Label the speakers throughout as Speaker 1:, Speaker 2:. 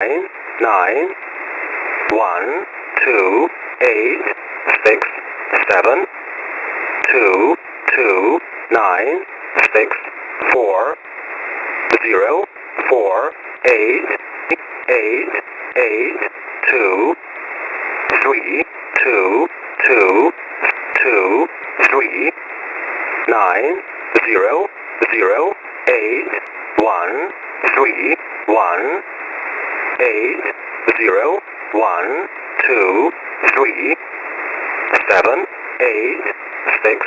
Speaker 1: 9, 1, 2, 8, 6, 7, 2, 2, 9, 6, 4, 0, 4, 8, 8, 8, 2, 3, 2, 2, 2, 3, 9, 0, 0, 8, 1, 3, 1, 8, 0, 1, 2, 3, 7, 8, 6,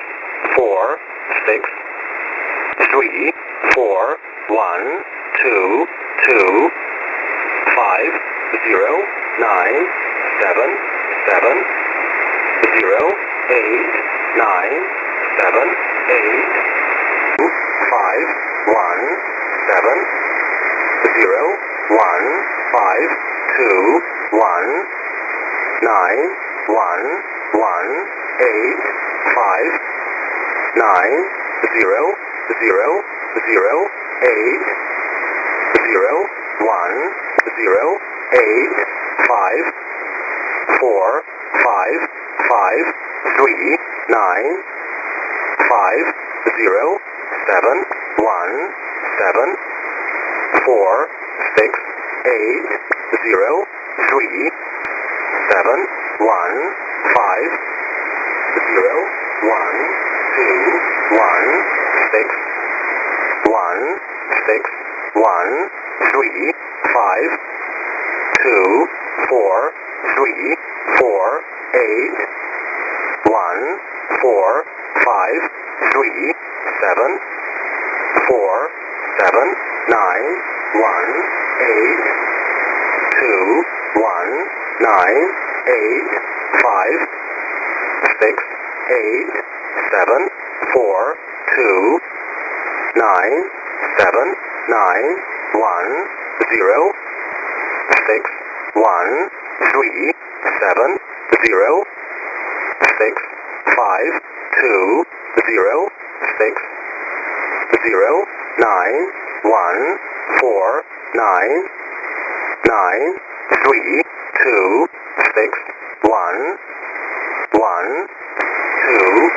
Speaker 1: 4, 6, 3, 4, 1, 2, 2, 5, 0, 9, 7, 7, 0, 8, 9, 7, 8, 5, 1, 7, 0, 1, 5, 2, 1, 9, 1, 1, 8, 5, 9, 0, 0, 0, 8, 0, 1, 0, 8, 5, 4, 5, 5, 3, 9, 5, 0, 7, 1, 7, 4, 6, 8, 0, 3, 7, 1, 5, 0, 1, 2, 1, 6, 1, 6, 1, 3, 5, 2, 4, 3, 4, 8, 1, 4, 5, 3, 7, 4, 7, 9, 1, 8, 2, 1, 9, 8, 5, 6, 8, 7, 4, 2, 9, 7, 9, 1, 0, 6, 1, 3, 7, 0, 6, 5, 2, 0, 6, 0, 9, 1, 4, 9, 9, 3, 2, 6, 1, 1, 2,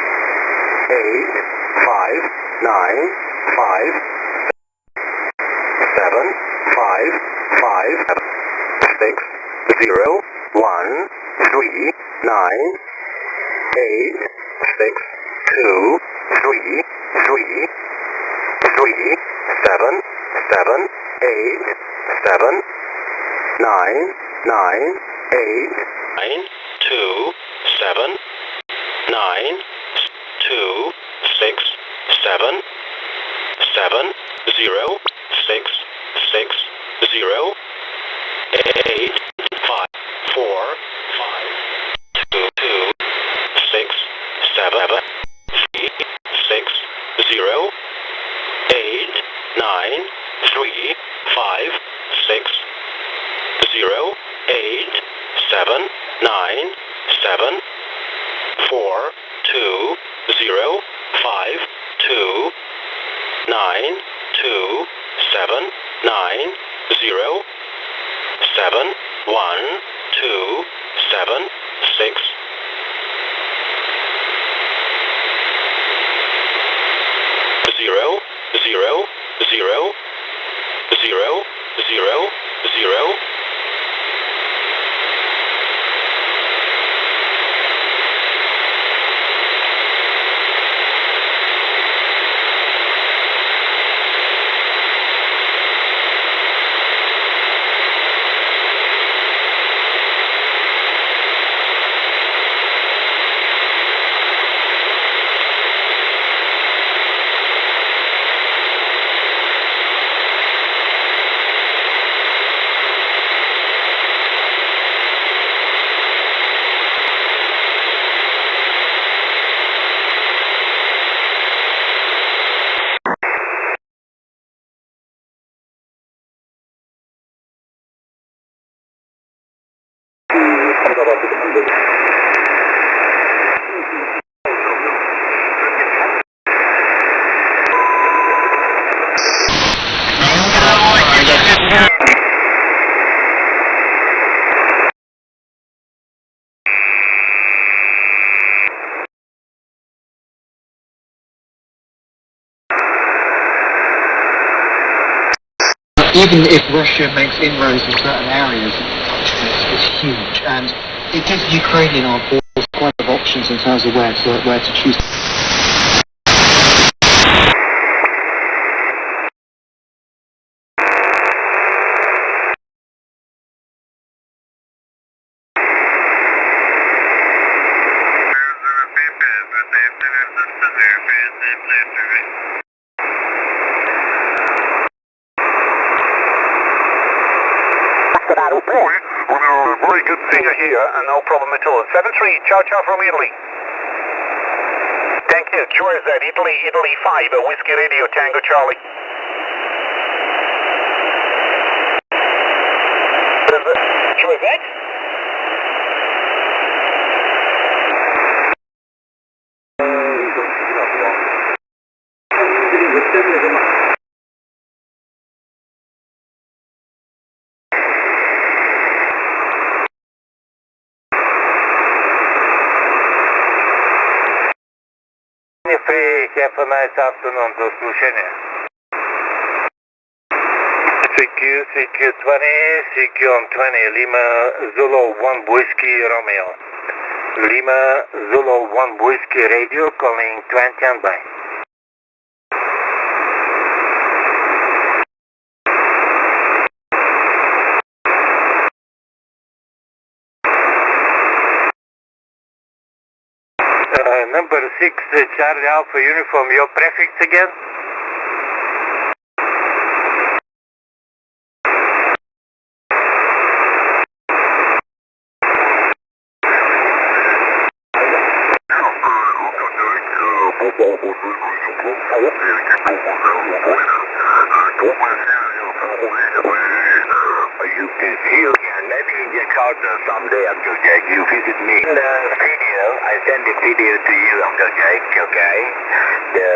Speaker 1: 8, 5, 9, 5, 7, 5, 5, 6, 0, 1, 3, 9, 8, 6, 2, 3, 3, 3, 7, 7, 8, 7, 9, 9, 8, 9, 2, 7, 9, 2, 6, 7, 7, 0, 6, 6, 0, 8, 5, 4, 5, 2, 2, 6, 7, 3, 6, 0, 8, 9, 3, 5, 6, 0, 8, 7, 9, 7, 4, 2, 0, 5, 2, 9, 2, 7, 9, 0, 7, 1, 2, 7, 6, 0, 0, 0, 0, 0, 0.
Speaker 2: even if Russia makes inroads in certain areas, it's huge, and it gives Ukrainian armed forces quite a lot of options in terms of where to choose.
Speaker 1: Very good figure here, and no problem at all. 7-3, ciao ciao from Italy. Thank you. QRZ, Italy 5, Whiskey Radio, Tango Charlie. QRZ? Have a nice afternoon, до слушания. CQ20, Lima Zulu 1 Whiskey Romeo. Lima Zulu 1 Whiskey Radio calling 20 and by. Number 6, Charlie Alpha Uniform, your prefix again? You can see again, maybe in Jakarta someday, Uncle Jack, you visit me. In the video, I send the video to you, Uncle Jack, okay? The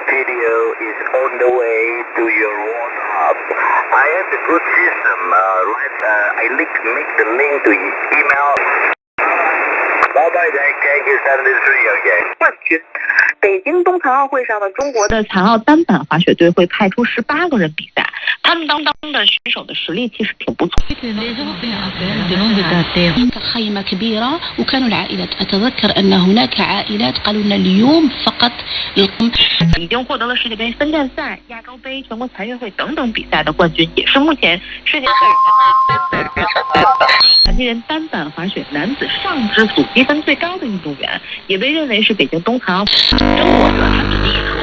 Speaker 1: video is on the way to your WhatsApp. I have a good system, right? I make the link to email. Bye-bye, Jack, thank you, 73, okay?
Speaker 3: 北京冬残奥会上的中国的残奥单板滑雪队会派出18个人比赛，他们当中的选手的实力其实挺不错。
Speaker 4: خيمة كبيرة وكانوا العائلات أتذكر أن هناك عائلات قالوا لنا اليوم فقط
Speaker 3: 已经获得了世界杯分站赛、亚洲杯、全国残运会等等比赛的冠军，也是目前世界残疾人单板滑雪男子上肢组积分最高的运动员，也被认为是北京冬残奥争夺者。他指的也说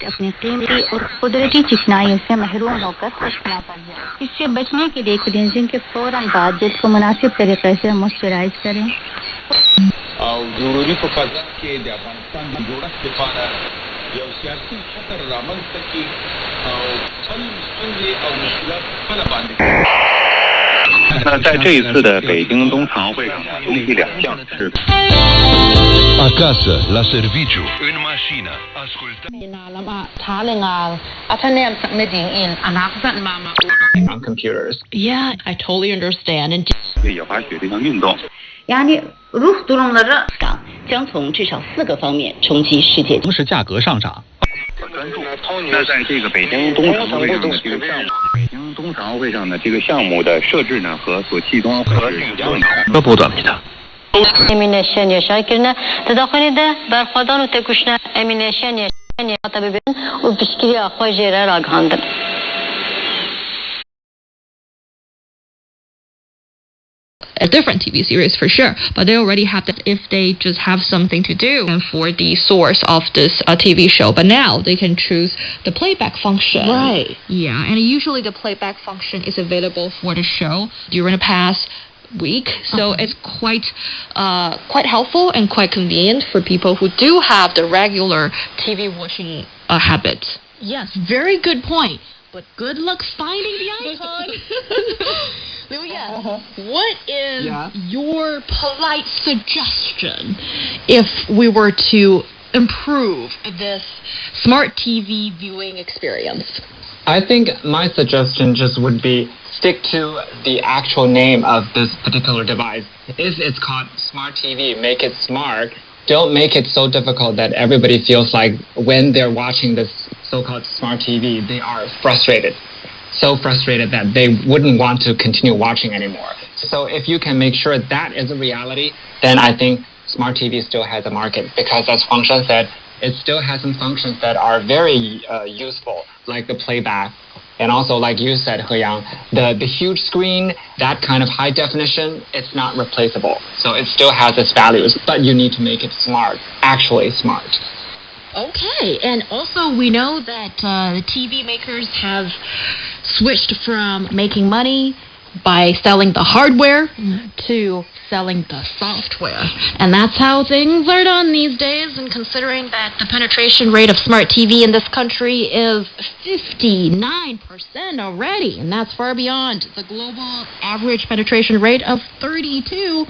Speaker 3: ，अपनी
Speaker 4: कीमती और कुदरती चिकनाइयों से महरूम होकर खुशना पड़ जाए। इससे बचने के लिए क्लींजिंग के फौरन बाद जिल्द को मुनासिब तरीके से मॉइस्चराइज करें।
Speaker 5: ضروري په فضا کې د افغانستان د جوړښت لپاره یو سیاسي خطر رامنځته کړي او خپل ستونزې او مشکلات خپله باندې
Speaker 6: 那在这一次的北京冬残奥会上，东西两项是。
Speaker 7: A casa, la servigiu. In mașină, ascultă.
Speaker 8: On computers.
Speaker 4: Yeah, I totally understand. And
Speaker 6: 野滑雪这项运动。
Speaker 4: Yani ruh durumları 将从至少4个方面冲击世界。
Speaker 8: 同时价格上涨。
Speaker 6: 那在这个北京冬残奥会上的这个项目，北京冬残奥会上的这个项目的设置呢，和所气冬奥会是一样的。
Speaker 8: بودميدا.
Speaker 4: امینشان یا کردن تداخل ده برخوردان و تکوشن امینشان یا طبیبین و بشکری آخواه جیره را گاندن.
Speaker 9: A different TV series for sure, but they already have that if they just have something to do and for the source of this TV show. But now they can choose the playback function.
Speaker 4: Right.
Speaker 9: Yeah, and usually the playback function is available for the show during the past week, so it's quite helpful and quite convenient for people who do have the regular TV watching habit.
Speaker 4: Yes, very good point. But good luck finding the icon. Luya, what is your polite suggestion if we were to improve this smart TV viewing experience?
Speaker 2: I think my suggestion just would be stick to the actual name of this particular device. If it's called Smart TV, make it smart. Don't make it so difficult that everybody feels like when they're watching this
Speaker 8: so-called smart TV, they are frustrated. So frustrated that they wouldn't want to continue watching anymore. So if you can make sure that is a reality, then I think smart TV still has a market, because as Huangshan said, it still has some functions that are very useful, like the playback. And also, like you said, He-Yang, the huge screen, that kind of high definition, it's not replaceable. So it still has its values, but you need to make it smart, actually smart.
Speaker 9: Okay, and also we know that the TV makers have switched from making money by selling the hardware to selling the software. And that's how things are done these days, and considering that the penetration rate of smart TV in this country is 59% already, and that's far beyond the global average penetration rate of 32%.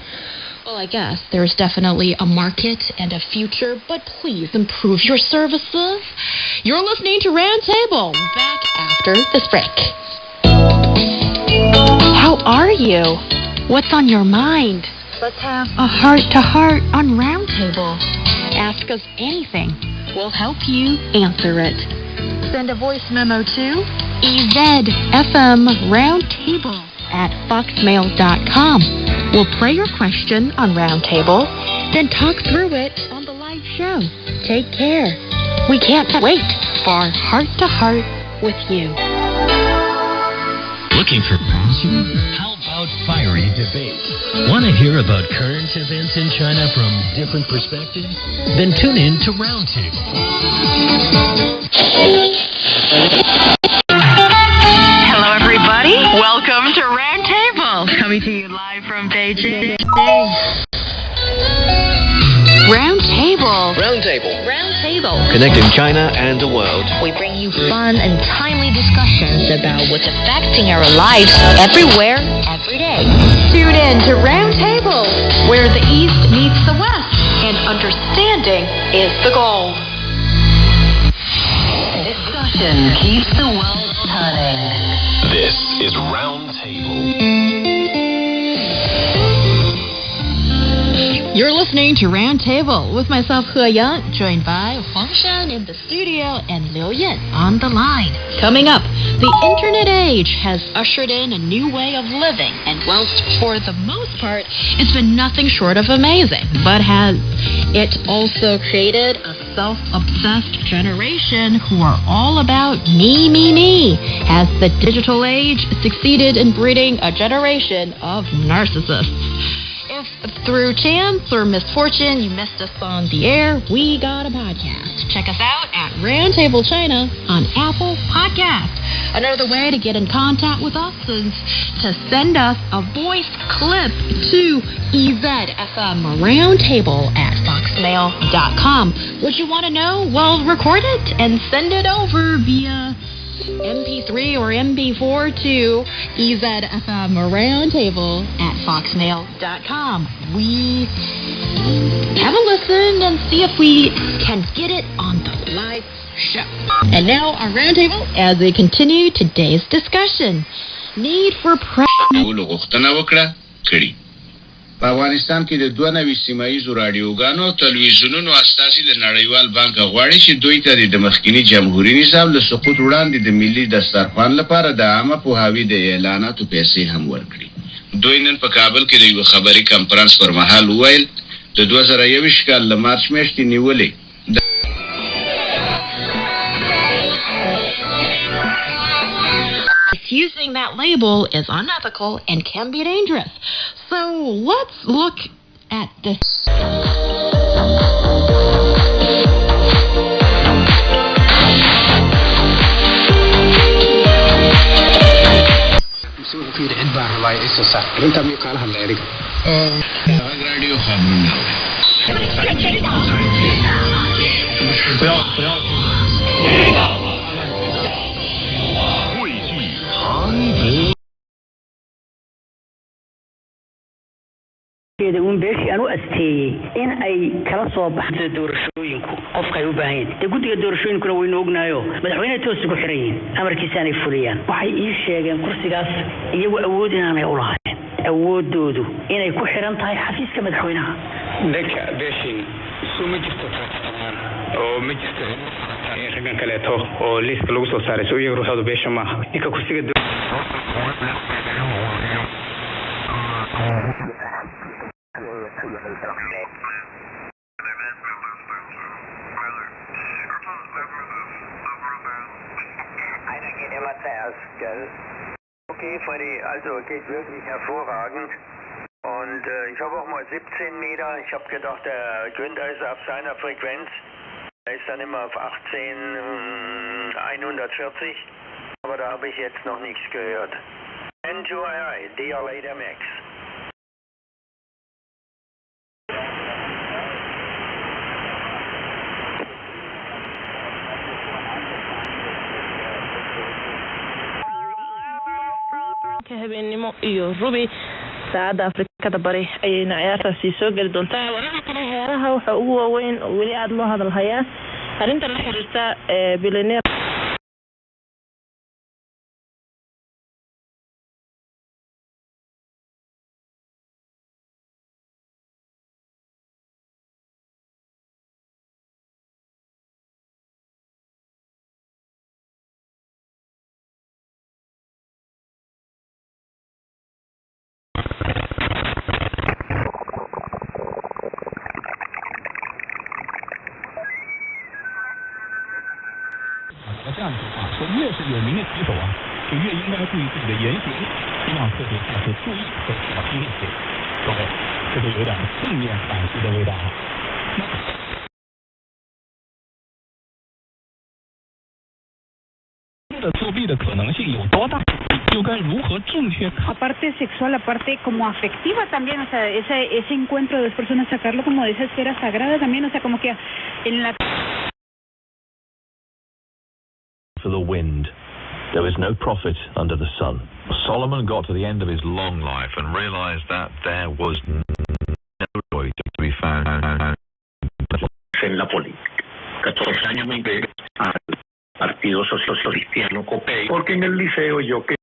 Speaker 9: Well, I guess there's definitely a market and a future, but please improve your services. You're listening to Roundtable, back after this break. How are you? What's on your mind? Let's have a heart-to-heart on Roundtable. Ask us anything. We'll help you answer it. Send a voice memo to ezfmroundtable@foxmail.com. We'll play your question on Roundtable, then talk through it on the live show. Take care. We can't wait for Heart-to-Heart with you.
Speaker 10: Looking for passion? How about fiery debate? Want to hear about current events in China from different perspectives? Then tune in to Roundtable.
Speaker 11: Hello, everybody. Welcome to Roundtable. Coming to you live from Beijing.
Speaker 9: Roundtable.
Speaker 10: Roundtable. Connecting China and the world.
Speaker 9: We bring you fun and timely discussions about what's affecting our lives everywhere, every day. Tune in to Roundtable, where the East meets the West, and understanding is the goal.
Speaker 11: Discussion keeps the world turning.
Speaker 10: This is Roundtable.
Speaker 9: You're listening to Roundtable with myself, He-Yang, joined by Huangshan in the studio and Liu Yin on the line. Coming up, the internet age has ushered in a new way of living, and whilst for the most part, it's been nothing short of amazing, but has it also created a self-obsessed generation who are all about me, me, me? Has the digital age succeeded in breeding a generation of narcissists? If through chance or misfortune you missed us on the air, we got a podcast. Check us out at Roundtable China on Apple Podcast. Another way to get in contact with us is to send us a voice clip to ezfmroundtable@foxmail.com. What you want to know? Well, record it and send it over via MP3 or MP4 to ezfmroundtable@foxmail.com. We have a listen and see if we can get it on the live show. And now our roundtable as we continue today's discussion. Need for
Speaker 12: په افغانستان کې د 92 سیمایي رادیوګانو او تلویزیونونو استازي د نړیوال بانک غواړي چې دوی ته د مخکینی جمهوریت نظام له سقوط وړاندې د ملي دسترخوان لپاره د عامه پوهاوي د اعلاناتو پیسې هم ورکړي. دوی نن په کابل کې د یو خبري کانفرنس پر مهال وویل د 2021 کال له مارچ میاشتې نیولې
Speaker 9: Using that label is unethical and can be dangerous. So let's look at this.
Speaker 13: كده وين بيش أنا أستي إن أي كلا صباح دورشوينكو قف قيو باهين تقول لي دورشوينكو وين وجنايو مدحوين توسكو حرين أمر كيساني فليان وحي إيش يجان كرسي قاس يو أودنا ما يقولها أود دودو إن أي كحران تاي حفيز كمدحوينها
Speaker 14: لك بيشين سو مجست ترتمان أو مجست تغير raggan kaleeto oo liiska lagu soo saaray soo iyaga ruuxooda beesha maaha ninka kursiga
Speaker 1: Okay, Freddy, also geht wirklich hervorragend. Und ich habe auch mal 17 Meter. Ich habe gedacht, der Günther ist auf seiner Frequenz. Er ist dann immer auf 14140. Aber da habe ich jetzt noch nichts gehört. Enjoy, dear later Max.
Speaker 15: habeenimo iyo rubi saacada Afrikada bari ayayna ciyaartaasi soo gali doontaa waraha kale ciyaaraha waxa ugu waaweyn oo weli aad loo hadal hayaa arrinta la xiriirta billionaire
Speaker 16: 这样子啊，说越是有名的棋手啊，就越应该注意自己的言行，希望特别下次注意和小心一些。各位，这就有点正面反击的味道啊。的作弊的可能性有多大？又该如何正确看？
Speaker 17: Aparte sexual, aparte como afectiva también, o sea, ese encuentro de dos personas, sacarlo como de esa esfera sagrada también, o sea, como que en la...
Speaker 18: For the wind. There is no profit under the sun. Solomon got to the end of his long life and realized that there was no joy to be found
Speaker 19: en la política. 14 años me integré al Partido Cristiano COPEI, porque en el liceo yo que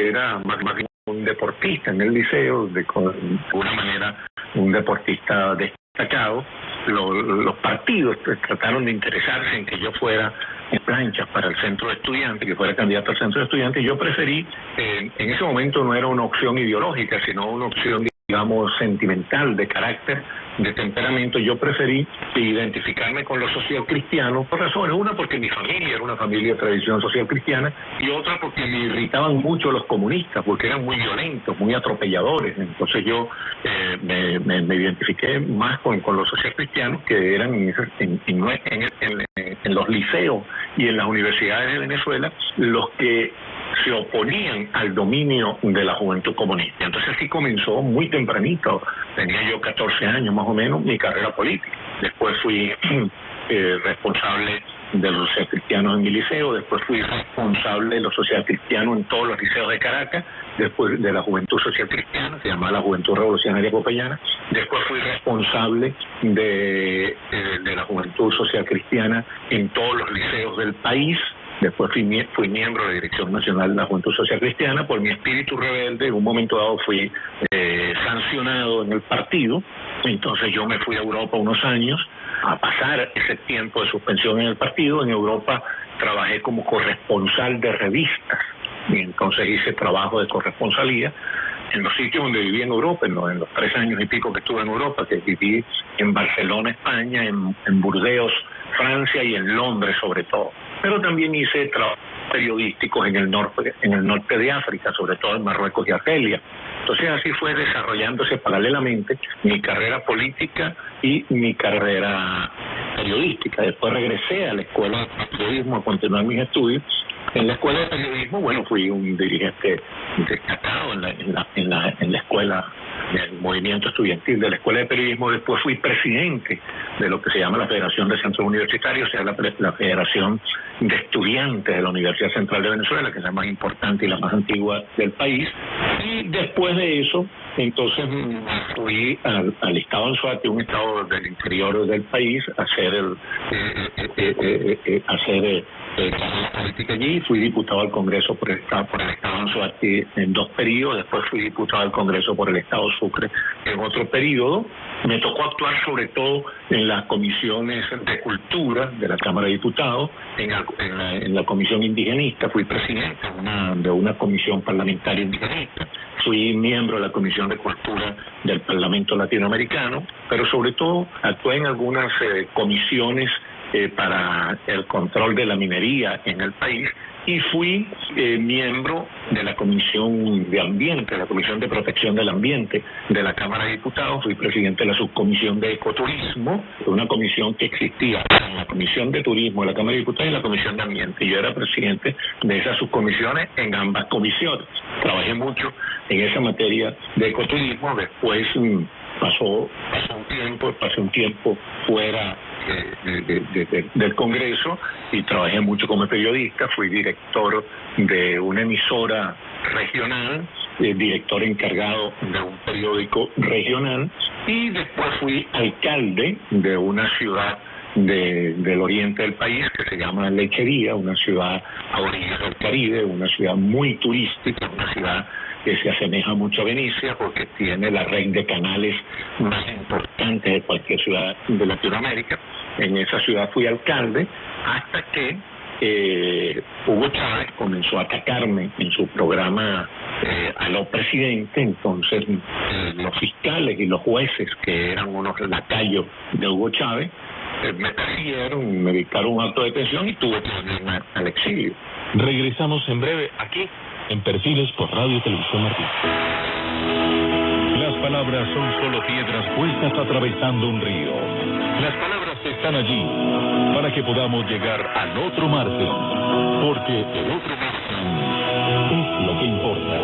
Speaker 19: era más un deportista en el liceo, de alguna manera un deportista destacado. Los partidos trataron de interesarse en que yo fuera en planchas para el centro de estudiantes, que fuera candidato al centro de estudiantes. Yo preferí, en ese momento no era una opción ideológica, sino una opción, digamos, sentimental, de carácter, de temperamento. Yo preferí identificarme con los social cristianos por razones. Una, porque mi familia era una familia de tradición social cristiana, y otra porque me irritaban mucho los comunistas, porque eran muy violentos, muy atropelladores. Entonces yo me identifiqué más con los social cristianos, que eran en los liceos y en las universidades de Venezuela los que se oponían al dominio de la juventud comunista. Entonces así comenzó muy tempranito, tenía yo 14 años más o menos, mi carrera política. Después fui responsable de los social cristianos en mi liceo, después fui responsable de los social cristianos en todos los liceos de Caracas, después de la Juventud Social Cristiana, se llamaba la Juventud Revolucionaria Popeyana, después fui responsable de la Juventud Social Cristiana en todos los liceos del país. Después fui miembro de la Dirección Nacional de la Juventud Social Cristiana. Por mi espíritu rebelde, en un momento dado fui sancionado en el partido. Entonces yo me fui a Europa unos años a pasar ese tiempo de suspensión en el partido. En Europa trabajé como corresponsal de revistas, y entonces hice trabajo de corresponsalía en los sitios donde viví en Europa, en los 3 años y pico que estuve en Europa, que viví en Barcelona, España, en Burdeos, Francia, y en Londres sobre todo. Pero también hice trabajos periodísticos en el norte de África, sobre todo en Marruecos y Argelia. Entonces así fue desarrollándose paralelamente mi carrera política y mi carrera periodística. Después regresé a la escuela de periodismo a continuar mis estudios. En la escuela de periodismo, bueno, fui un dirigente destacado en la escuela del movimiento estudiantil de la escuela de periodismo. Después fui presidente de lo que se llama la Federación de Centros Universitarios, o sea, la Federación de Estudiantes de la Universidad Central de Venezuela, que es la más importante y la más antigua del país. Y después de eso Entonces fui al estado Anzoátegui, un estado del interior del país, a hacer carrera política allí. Fui diputado al Congreso por el estado Anzoátegui en 2 periodos. Después fui diputado al Congreso por el estado Sucre en otro periodo. Me tocó actuar sobre todo en las comisiones de cultura de la Cámara de Diputados, en la comisión indigenista. Fui presidente de una comisión parlamentaria indigenista. Fui miembro de la Comisión de Cultura del Parlamento Latinoamericano, pero sobre todo actué en algunas comisiones para el control de la minería en el país, y fui miembro de la Comisión de Ambiente, la Comisión de Protección del Ambiente de la Cámara de Diputados. Fui presidente de la subcomisión de ecoturismo, una comisión que existía en la Comisión de Turismo de la Cámara de Diputados y la Comisión de Ambiente. Yo era presidente de esas subcomisiones en ambas comisiones. Trabajé mucho en esa materia de ecoturismo. Después pasé un tiempo fuera del Congreso y trabajé mucho como periodista. Fui director de una emisora regional, director encargado de un periódico regional, y después fui alcalde de una ciudad del oriente del país que se llama Lechería, una ciudad a orillas del Caribe, una ciudad muy turística, una ciudad que se asemeja mucho a Venecia porque tiene la red de canales más importante de cualquier ciudad de Latinoamérica. En esa ciudad fui alcalde hasta que Hugo Chávez comenzó a atacarme en su programa a los presidentes. Entonces los fiscales y los jueces, que eran unos lacayos de Hugo Chávez, me persiguieron, me dictaron un acto de detención y tuve que irme al exilio.
Speaker 16: Regresamos en breve aquí en Perfiles por Radio y Televisión Martín.
Speaker 18: Las palabras son solo piedras puestas atravesando un río. Las palabras están allí para que podamos llegar al otro margen, porque el otro margen es lo que importa.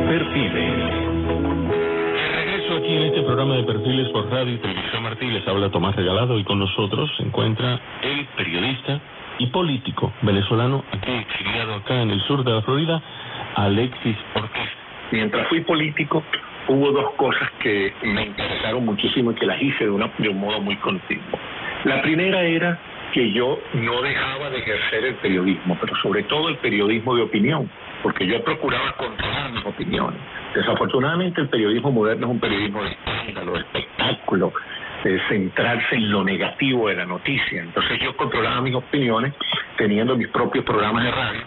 Speaker 18: Perfiles.
Speaker 16: Regreso aquí en este programa de Perfiles por Radio y Televisión Martín. Les habla Tomás Regalado y con nosotros se encuentra el periodista y político venezolano, aquí exiliado acá en el sur de la Florida, Alexis Ortiz.
Speaker 19: Mientras fui político, hubo 2 cosas que me interesaron muchísimo y que las hice de un modo muy continuo. La primera era que yo no dejaba de ejercer el periodismo, pero sobre todo el periodismo de opinión, porque yo procuraba controlar mis opiniones. Desafortunadamente el periodismo moderno es un periodismo de escándalo, de espectáculo, de centrarse en lo negativo de la noticia. Entonces yo controlaba mis opiniones teniendo mis propios programas de radio.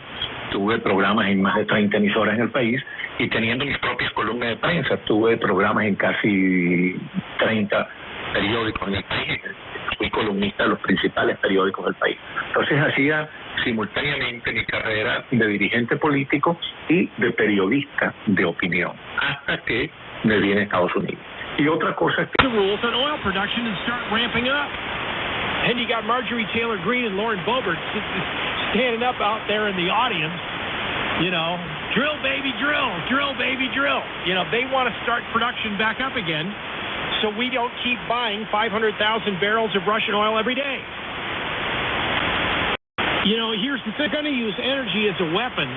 Speaker 19: Tuve programas en más de 30 emisoras en el país y teniendo mis propias columnas de prensa. Tuve programas en casi 30 periódicos en el país. Fui columnista de los principales periódicos del país. Entonces hacía simultáneamente mi carrera de dirigente político y de periodista de opinión, hasta que me vine a Estados Unidos. Y otra cosa es que...
Speaker 20: The rules on oil production and start ramping up. And you got Marjorie Taylor Greene and Lauren Boebert standing up out there in the audience, you know, drill baby drill, drill baby drill. You know, they want to start production back up again so we don't keep buying 500,000 barrels of Russian oil every day. You know, here's the thing, they're going to use energy as a weapon.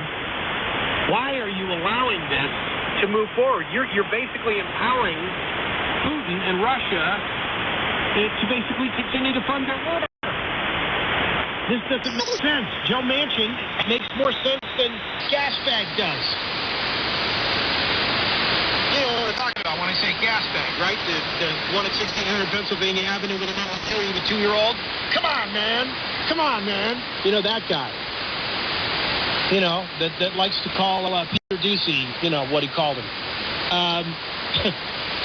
Speaker 20: Why are you allowing this to move forward? You're basically empowering Putin and Russia to basically continue to fund their war. This doesn't make sense. Joe Manchin makes more sense than Gasbag does. You know what I'm talking about when I say Gasbag, right? The one at 1600 Pennsylvania Avenue with a little killing a 2-year-old. Come on, man. Come on, man. You know, that guy. You know, that likes to call Peter Doocy, you know, what he called him.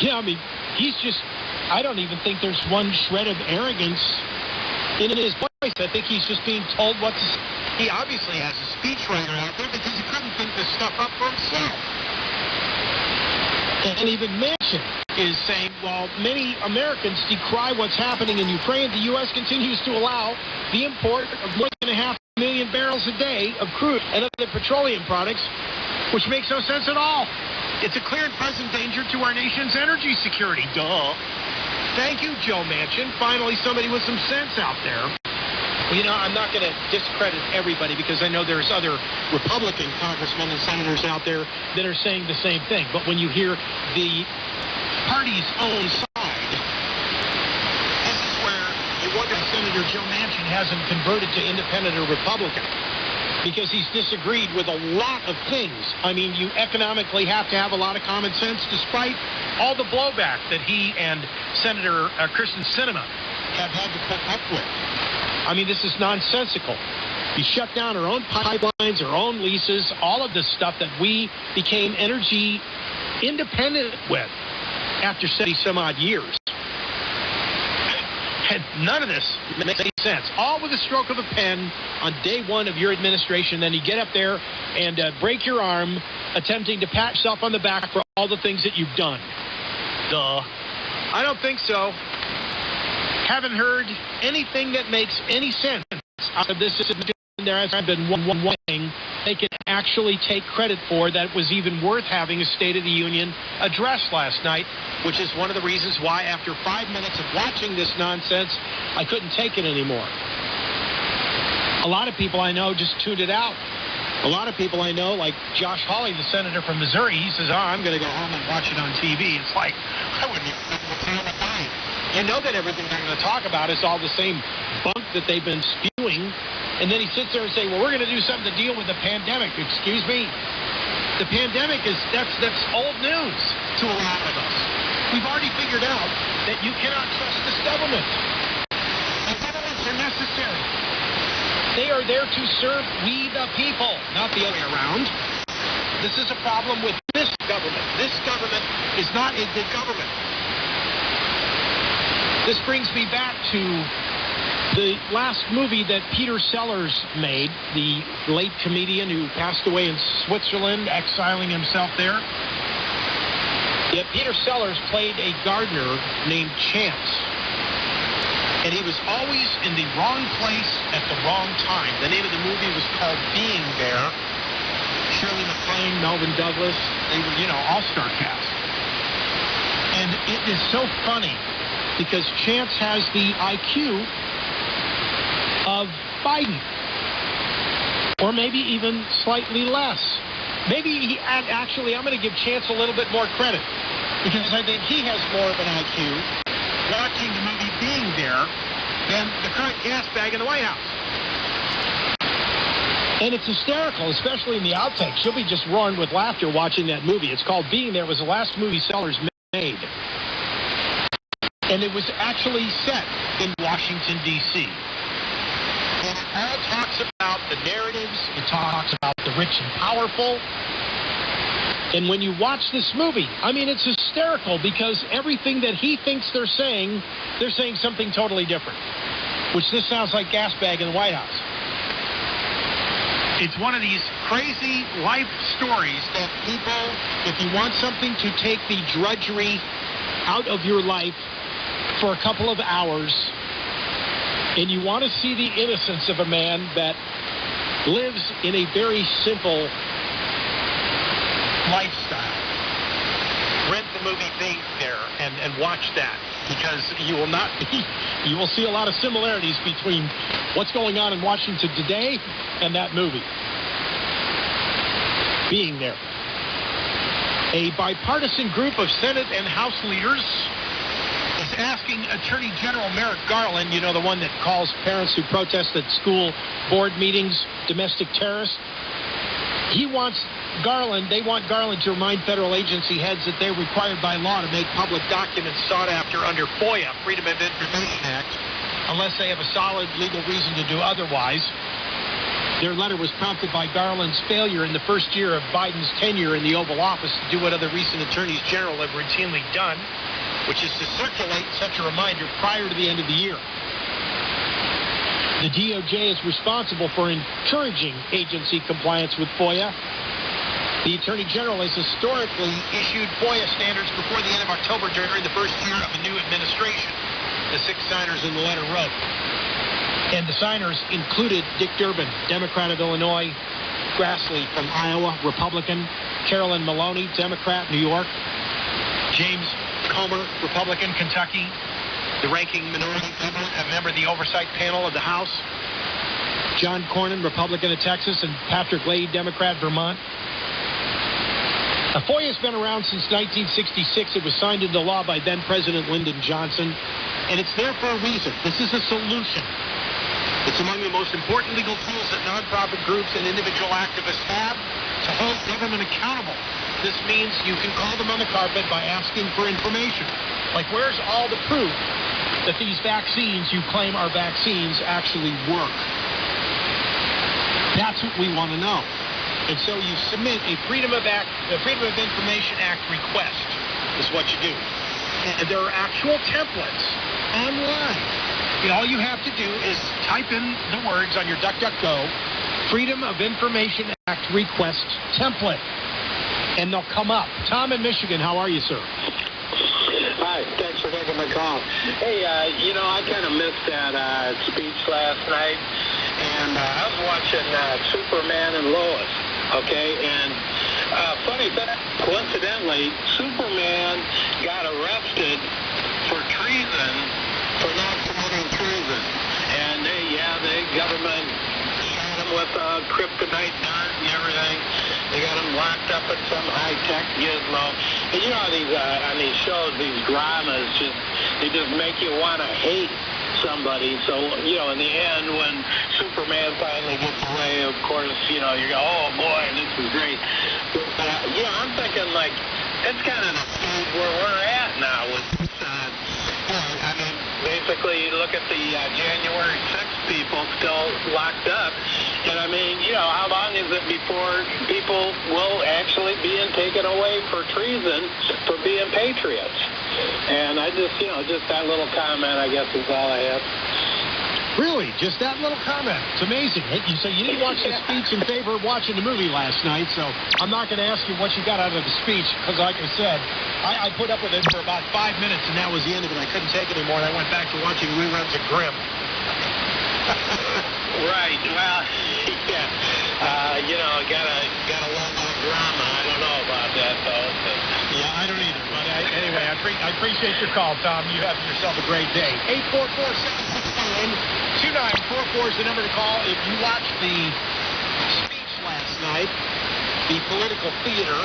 Speaker 20: Yeah, I mean, he's just... I don't even think there's one shred of arrogance in his voice. I think he's just being told what to say. He obviously has a speechwriter out there because he couldn't think this stuff up for himself. And even Manchin is saying, while many Americans decry what's happening in Ukraine, the U.S. continues to allow the import of more than 500,000 barrels a day of crude and other petroleum products, which makes no sense at all. It's a clear and present danger to our nation's energy security. Duh. Thank you, Joe Manchin. Finally, somebody with some sense out there. You know, I'm not going to discredit everybody because I know there's other Republican congressmen and senators out there that are saying the same thing. But when you hear the party's own side, this is where you wonder if Senator Joe Manchin hasn't converted to independent or Republican, because he's disagreed with a lot of things. I mean, you economically have to have a lot of common sense despite all the blowback that he and Senator Kristen Sinema have had to put up with. I mean, this is nonsensical. You shut down our own pipelines, our own leases, all of this stuff that we became energy independent with after 70-some-odd years. And none of this makes any sense. All with a stroke of a pen on day one of your administration. Then you get up there and break your arm attempting to pat yourself on the back for all the things that you've done. Duh. I don't think so. Haven't heard anything that makes any sense out of this. There has been one thing they can actually take credit for that was even worth having a State of the Union address last night, which is one of the reasons why after 5 minutes of watching this nonsense, I couldn't take it anymore. A lot of people I know just tuned it out. A lot of people I know, like Josh Hawley, the senator from Missouri, he says, I'm going to go home and watch it on TV. It's like, I wouldn't even know what's on the mind. You know that everything they're going to talk about is all the same bunk that they've been spewing. And then he sits there and say, well, we're going to do something to deal with the pandemic. Excuse me? The pandemic that's old news to a lot of us. We've already figured out that you cannot trust this government. And governments are necessary. They are there to serve we the people, not the other way around. This is a problem with this government. This government is not a good government. This brings me back to the last movie that Peter Sellers made, the late comedian who passed away in Switzerland, exiling himself there. Yeah, Peter Sellers played a gardener named Chance. And he was always in the wrong place at the wrong time. The name of the movie was called Being There. Shirley MacLaine, Melvin Douglas, they were, all-star cast. And it is so funny because Chance has the IQ of Biden, or maybe even slightly less. Maybe actually, I'm going to give Chance a little bit more credit because I think he has more of an IQ watching the movie Being There than the current gas bag in the White House. And it's hysterical, especially in the outtakes. You'll be just roaring with laughter watching that movie. It's called Being There. It was the last movie Sellers made. And it was actually set in Washington, D.C. And it all talks about the narratives. It talks about the rich and powerful. And when you watch this movie, I mean, it's hysterical because everything that he thinks they're saying something totally different. Which this sounds like gas bag in the White House. It's one of these crazy life stories that people, if you want something to take the drudgery out of your life for a couple of hours, and you want to see the innocence of a man that lives in a very simple lifestyle, rent the movie Being There and watch that, because you will see a lot of similarities between what's going on in Washington today and that movie. Being There. A bipartisan group of Senate and House leaders is asking Attorney General Merrick Garland, the one that calls parents who protest at school board meetings domestic terrorists. They want Garland to remind federal agency heads that they're required by law to make public documents sought after under FOIA, Freedom of Information Act, unless they have a solid legal reason to do otherwise. Their letter was prompted by Garland's failure in the first year of Biden's tenure in the Oval Office to do what other recent attorneys general have routinely done, which is to circulate such a reminder prior to the end of the year. The DOJ is responsible for encouraging agency compliance with FOIA. The Attorney General has historically issued FOIA standards before the end of October during the first year of a new administration, the 6 signers in the letter wrote. And the signers included Dick Durbin, Democrat of Illinois, Grassley from Iowa, Republican, Carolyn Maloney, Democrat, New York, James Comer, Republican, Kentucky, the ranking minority member of the oversight panel of the House, John Cornyn, Republican of Texas, and Patrick Leahy, Democrat, Vermont. A FOIA has been around since 1966. It was signed into law by then-President Lyndon Johnson, and it's there for a reason. This is a solution. It's among the most important legal tools that nonprofit groups and individual activists have to hold government accountable. This means you can call them on the carpet by asking for information. Like, where's all the proof that these vaccines you claim are vaccines actually work? That's what we want to know. And so you submit a Freedom of Information Act request, is what you do. And there are actual templates online. And all you have to do is type in the words on your DuckDuckGo, Freedom of Information Act request template, and they'll come up. Tom in Michigan, how are you, sir?
Speaker 21: Hi, thanks for taking my call. Hey, I kind of missed that speech last night, and I was watching Superman and Lois, okay? And funny thing, coincidentally, Superman got arrested for treason, for not committing treason. And the government shot him with kryptonite dart and everything. They got him locked up at some high-tech gizmo. And you know how these on these shows, these dramas, they just make you want to hate somebody. So, in the end, when Superman finally gets away, of course, you go, oh, boy, this is great. But, I'm thinking, like, it's kind of the stage where we're at now with this, basically, you look at the January 6th people still locked up. And, how long is it before people will actually be taken away for treason for being patriots? And I just, just that little comment, I guess, is all I have.
Speaker 20: Really? Just that little comment? It's amazing. So you didn't watch the speech in favor of watching the movie last night, so I'm not going to ask you what you got out of the speech, because like I said, I put up with it for about 5 minutes, and that was the end of it. I couldn't take it anymore, and I went back to watching reruns of Grimm.
Speaker 21: Right. Well, gotta love that drama. I don't know about that, though. But...
Speaker 20: Yeah, I don't either. But anyway, I appreciate your call, Tom. You have yourself a great day. 844-769-2944 is the number to call. If you watched the speech last night, the political theater,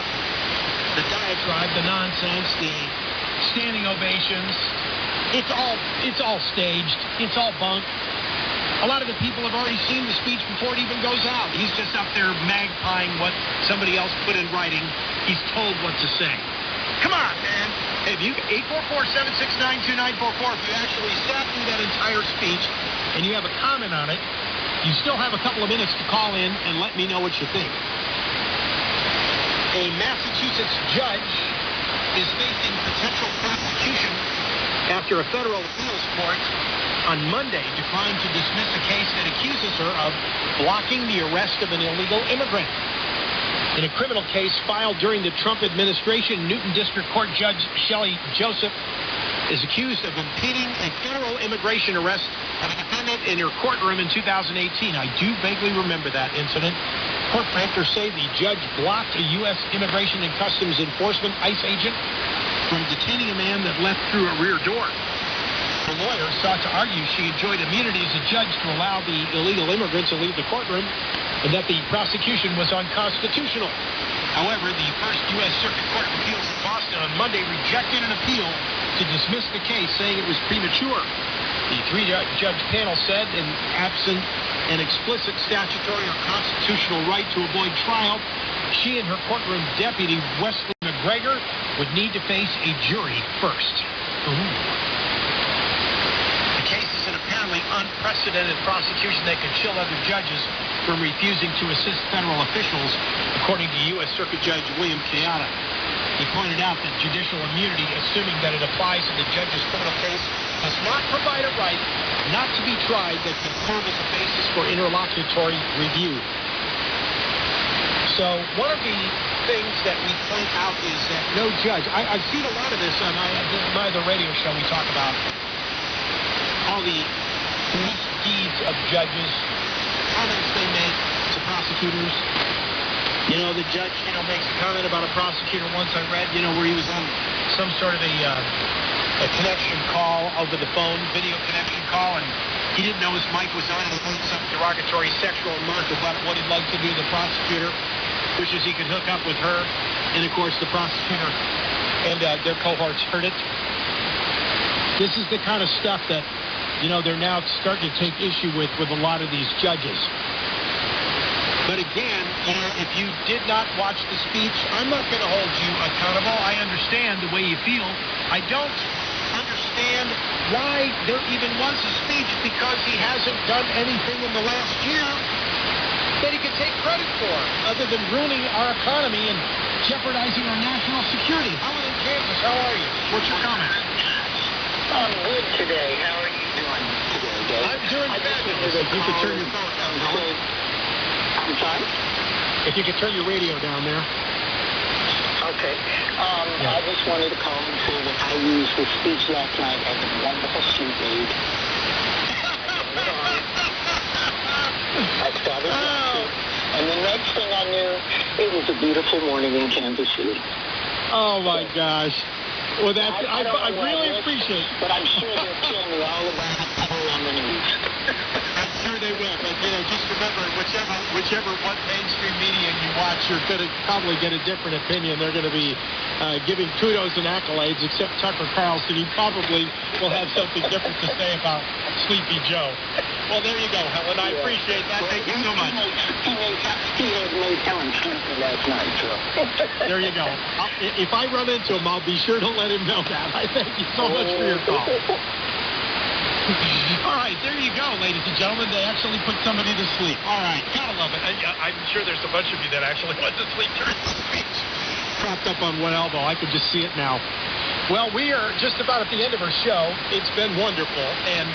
Speaker 20: the diatribe, the nonsense, the standing ovations, it's all staged. It's all bunk. A lot of the people have already seen the speech before it even goes out. He's just up there magpieing what somebody else put in writing. He's told what to say. Come on, man. Hey, if you 844-769-2944, if you actually sat through that entire speech and you have a comment on it, you still have a couple of minutes to call in and let me know what you think. A Massachusetts judge is facing potential prosecution after a federal appeals court on Monday declined to dismiss a case that accuses her of blocking the arrest of an illegal immigrant. In a criminal case filed during the Trump administration, Newton District Court Judge Shelley Joseph is accused of impeding a federal immigration arrest of a defendant in her courtroom in 2018. I do vaguely remember that incident. Court plaintiffs say the judge blocked a U.S. Immigration and Customs Enforcement ICE agent from detaining a man that left through a rear door. The lawyer sought to argue she enjoyed immunity as a judge to allow the illegal immigrants to leave the courtroom and that the prosecution was unconstitutional. However, the First U.S. Circuit Court of Appeals in Boston on Monday rejected an appeal to dismiss the case, saying it was premature. The three-judge panel said, in absent an explicit statutory or constitutional right to avoid trial, she and her courtroom deputy, Wesley McGregor, would need to face a jury first. The case is an apparently unprecedented prosecution that could chill other judges from refusing to assist federal officials, according to U.S. Circuit Judge William Chiara. He pointed out that judicial immunity, assuming that it applies in the judge's criminal case, does not provide a right not to be tried that can serve as a basis for interlocutory review. So one of the things that we point out is that no judge, I've seen a lot of this on my other radio show. We talk about all the misdeeds of judges, comments they make to prosecutors. The judge, makes a comment about a prosecutor once I read, where he was on some sort of a connection call over the phone, video connection call, and He didn't know his mic was on and made some derogatory sexual remark about what he'd like to do to the prosecutor, wishes he could hook up with her. And, of course, the prosecutor and their cohorts heard it. This is the kind of stuff that, they're now starting to take issue with a lot of these judges. But again, if you did not watch the speech, I'm not going to hold you accountable. I understand the way you feel. I don't understand why there even was a speech, because he hasn't done anything in the last year that he could take credit for, other than ruining our economy and jeopardizing our national security. Helen in Kansas, how are you? What's your comment?
Speaker 21: I'm good today. How are you doing today, Dave?
Speaker 20: I'm doing fabulous. If you could turn your phone down, Helen.
Speaker 21: I'm sorry?
Speaker 20: If you could turn your radio down there.
Speaker 21: Okay. I just wanted to call and say that I used the speech last night as a wonderful sleep aid. I started and the next thing I knew, it was a beautiful morning in Kansas City.
Speaker 20: Oh, my gosh. Well, I really appreciate it.
Speaker 21: But I'm sure they'll tell me all about it on the news.
Speaker 20: I'm sure they will. But, just remember, whichever what mainstream media you watch, you're going to probably get a different opinion. They're going to be giving kudos and accolades, except Tucker Carlson. He probably will have something different to say about Sleepy Joe. Well, there you go, Helen. I appreciate that. Thank you so much.
Speaker 21: He had made Helen sleepy last night, so.
Speaker 20: There you go. If I run into him, I'll be sure to let him know that. I thank you so much for your call. All right, there you go, ladies and gentlemen. They actually put somebody to sleep. All right, gotta love it. I'm sure there's a bunch of you that actually went to sleep during the speech. Propped up on one elbow. I could just see it now. Well, we are just about at the end of our show. It's been wonderful. And,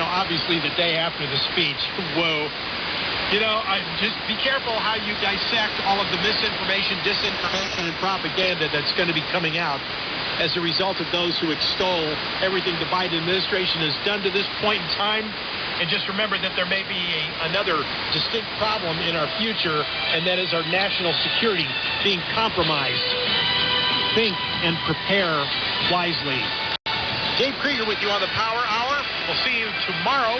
Speaker 20: obviously the day after the speech, whoa. Just be careful how you dissect all of the misinformation, disinformation, and propaganda that's going to be coming out as a result of those who extol everything the Biden administration has done to this point in time. And just remember that there may be another distinct problem in our future, and that is our national security being compromised. Think and prepare wisely. Dave Krieger with you on the Power Hour. We'll see you tomorrow.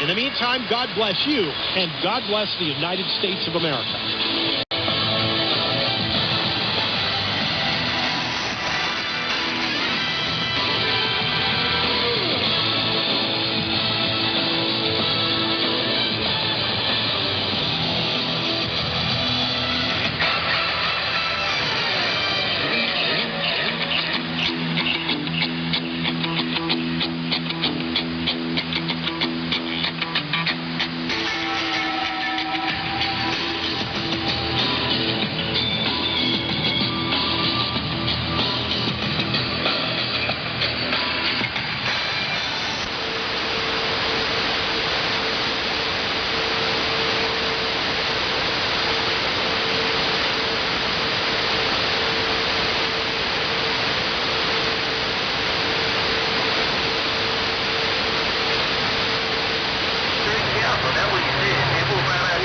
Speaker 20: In the meantime, God bless you, and God bless the United States of America.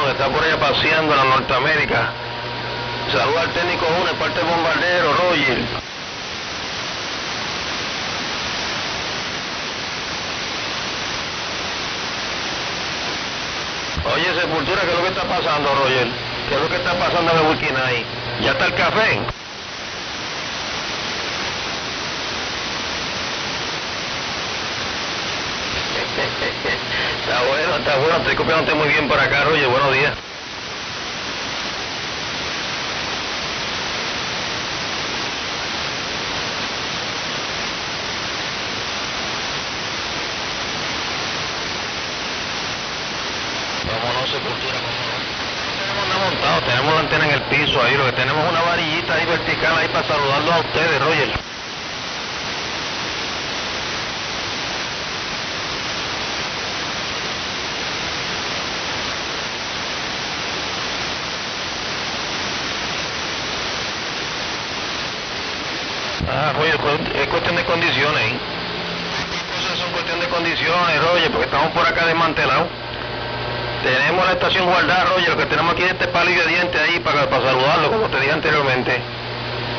Speaker 1: Está por allá paseando en la Norteamérica. Saluda al técnico 1, parte del bombardero, Roger. Oye, Sepultura, ¿qué es lo que está pasando, Roger? ¿Qué es lo que está pasando en el Wikinai? ¿Ya está el café? Está bueno, estoy copiándote muy bien por acá, Roger, buenos días. Vámonos, Sepultura, vámonos. Tenemos nada montado, tenemos la antena en el piso ahí, lo que tenemos es una varillita ahí vertical ahí para saludarlos a ustedes, Roger. Oye, es cuestión de condiciones, ¿eh? Las cosas son cuestión de condiciones, Roger, porque estamos por acá desmantelados. Tenemos la estación guardada, Roger, lo que tenemos aquí es este palillo de dientes ahí para saludarlo, como te dije anteriormente.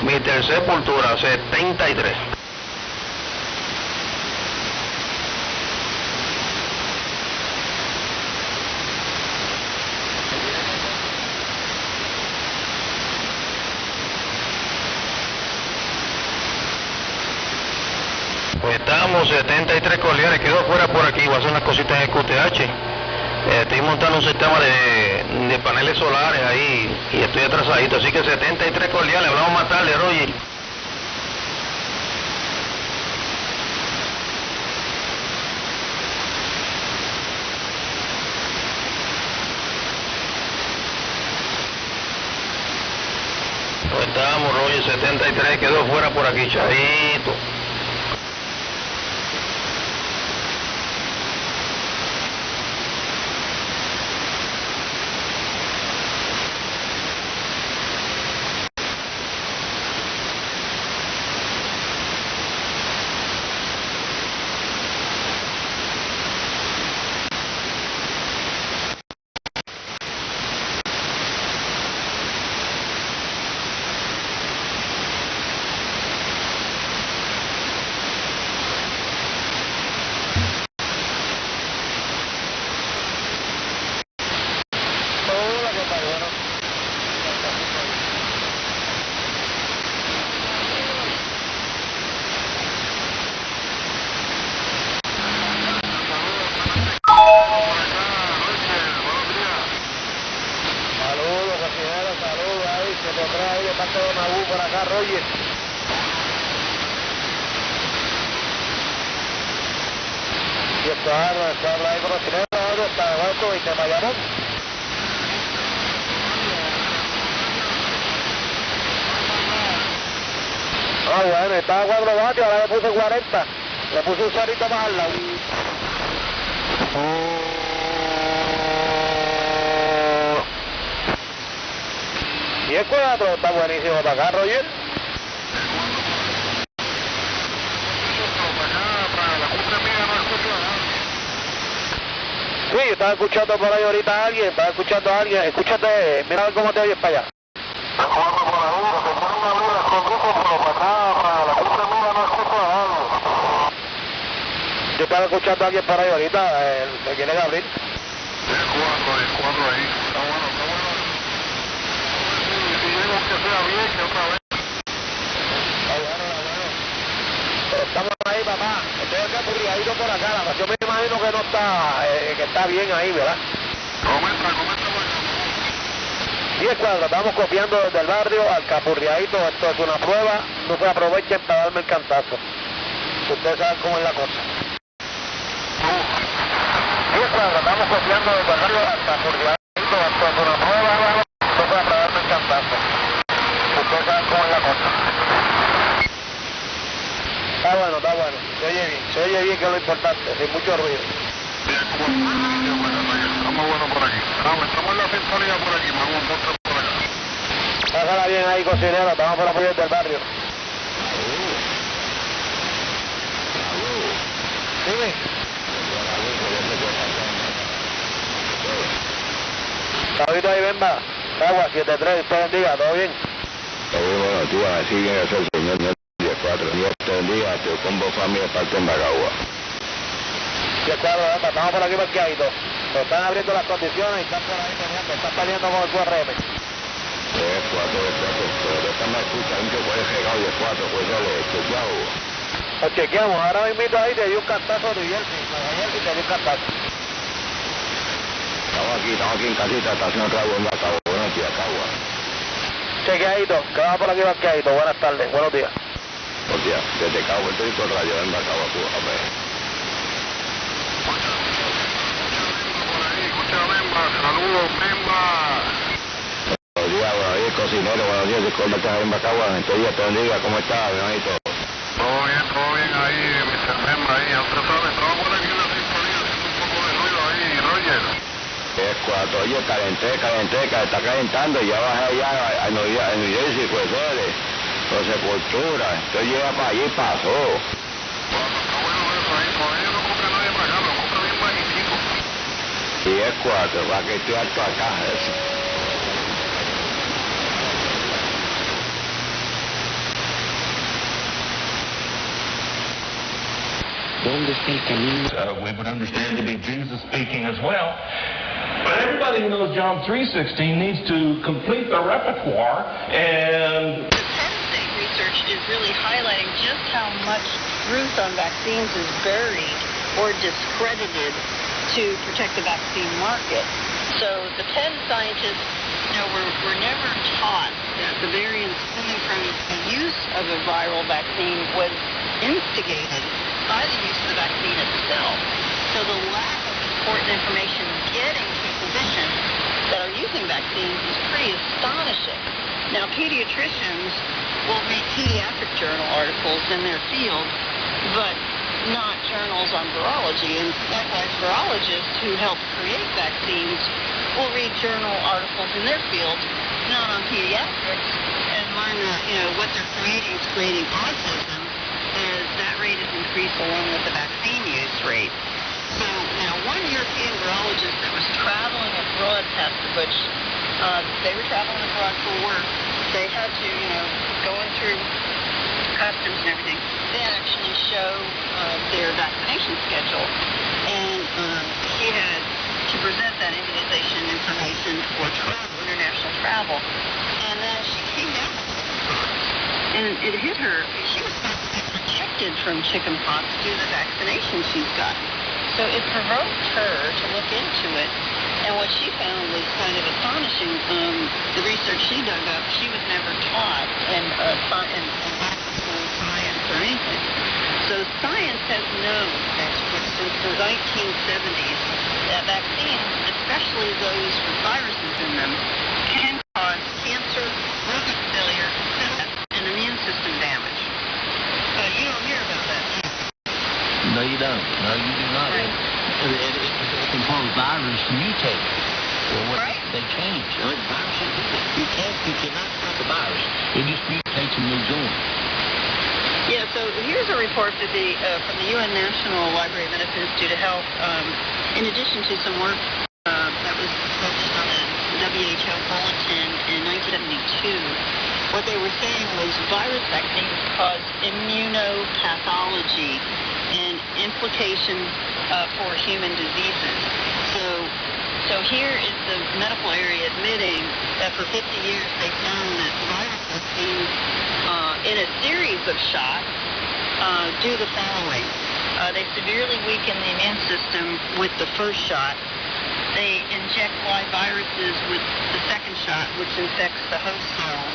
Speaker 1: Mr. Sepultura, 73.
Speaker 3: Pues estamos 73 cordiales, quedó fuera por aquí, voy a hacer unas cositas de QTH. Estoy montando un sistema de paneles solares ahí y estoy atrasadito, así que 73 cordiales, hablamos más tarde, Roger. Pues estamos, Roger, 73, quedó fuera por aquí, chaito.
Speaker 22: Ah, bueno, estaba 4 vatios, ahora le puse 40. Le puse un cerito más al lado. 10-4, está buenísimo para acá, Roger. Sí, yo estaba escuchando por ahí ahorita a alguien, escúchate, mira a ver cómo te oyes para allá. Yo estaba escuchando a alguien por ahí ahorita, me quiere abrir.
Speaker 23: 10-4 ahí, está bueno. Si llego que sea bien, que otra vez.
Speaker 22: Está bueno. Pero estamos ahí, papá. Estoy acá aburridito por acá, yo me imagino que no está, que está bien ahí, ¿verdad?
Speaker 23: Comenta.
Speaker 22: 10-4, estamos copiando desde el barrio al capurriadito, esto es una prueba, no se aprovechen para darme el cantazo. Ustedes saben cómo es la cosa. 10-4, estamos copiando desde el barrio al capurriadito, esto es una prueba, no se para darme el cantazo. Ustedes saben cómo es la cosa. Está bueno, se oye bien que es lo importante, sin mucho ruido.
Speaker 23: Estamos buenos por aquí. Estamos en la sintonía por aquí, vamos un poco por acá.
Speaker 22: Pásala bien ahí, cocinero, estamos por apoyo del barrio. Dime. Sabito ahí, Bemba. Agua, 7-3, te bendiga, ¿todo bien?
Speaker 3: Todo bueno, tú así bien es el señor 10-4. Dios te bendiga, te combo familia parte en Bacagua.
Speaker 22: 10-4, estamos por aquí parqueaditos. Nos están abriendo las condiciones y están por ahí peleando, están peleando con el QRM.
Speaker 3: 10-4, pero esta me escucha, un que puede llegar 10-4, pues ya lo he chequeado.
Speaker 22: Lo chequeamos, ahora me invito ahí, te di un cantazo de Jersey, te di un cantazo.
Speaker 3: Estamos aquí en casita, está haciendo trago en Bacagua, buenos días, Cagua.
Speaker 22: Chequeadito, que vamos por aquí parqueadito, buenas tardes, buenos días.
Speaker 3: Buenos días, desde Cabo Puerto Rico Radio en Bacagua, Cuba, a ver.
Speaker 23: Saludos, Memba.
Speaker 3: Buenos días, cocinero, buenos días, ¿cómo estás en Bacagua? Día te bendiga, ¿cómo estás, mi hermanito?
Speaker 23: Todo bien ahí, Mr. Memba, ahí, ya usted sabe, estamos por aquí en la sintonía, haciendo un poco de ruido ahí, Roger.
Speaker 3: 10-4, oye, calenté, está calentando, ya bajé allá a New Jersey, pues, por Sepultura, esto llega para allí y pasó.
Speaker 23: Está bueno eso ahí, todavía no compra nadie para acá, lo compra bien bajitico.
Speaker 3: 10-4, para que esté alto acá, eso.
Speaker 24: ¿Dónde está el camino?
Speaker 18: We would understand to be Jesus speaking as well. But everybody who knows John 3:16 needs to complete the repertoire and...
Speaker 25: The Penn State research is really highlighting just how much
Speaker 4: truth on vaccines is buried or discredited to protect the vaccine market. So the Penn scientists, were never taught that the variants coming from the use of a viral vaccine was instigated by the use of the vaccine itself. So the lack of important information getting to physicians that are using vaccines is pretty astonishing. Now, pediatricians will read pediatric journal articles in their field, but not journals on virology. And likewise, virologists who help create vaccines will read journal articles in their field, not on pediatrics, and learn that, what they're creating is creating autism, as that rate is increased along with the vaccine use rate. So now one European virologist that was traveling abroad, Pastor Butch, they were traveling abroad for work. They had to, going through customs and everything, they actually show their vaccination schedule. And he had to present that immunization information for travel, international travel. And then she came down with chickenpox. And it hit her. She was supposed to be protected from chickenpox due to the vaccination she's gotten. So it provoked her to look into it. And what she found was kind of astonishing. The research she dug up, she was never taught in science or anything. So science has known that since the 1970s that vaccines, especially those with viruses in them, can cause cancer, organ failure, death, and immune system damage. But you don't hear about that.
Speaker 5: No, you don't. No, you do not.
Speaker 4: Right.
Speaker 5: It can cause virus to mutate. They change. Viruses do that. You cannot stop the virus. It just mutates and moves on.
Speaker 4: Yeah, so here's a report that from the UN National Library of Medicine Institute of Health, in addition to some work that was published on the WHO Bulletin in 1972. What they were saying was virus vaccines cause immunopathology and implications for human diseases. So here is the medical area admitting that for 50 years they've known that virus vaccines in a series of shots do the following. They severely weaken the immune system with the first shot. They inject live viruses with the second shot, which infects the host cells.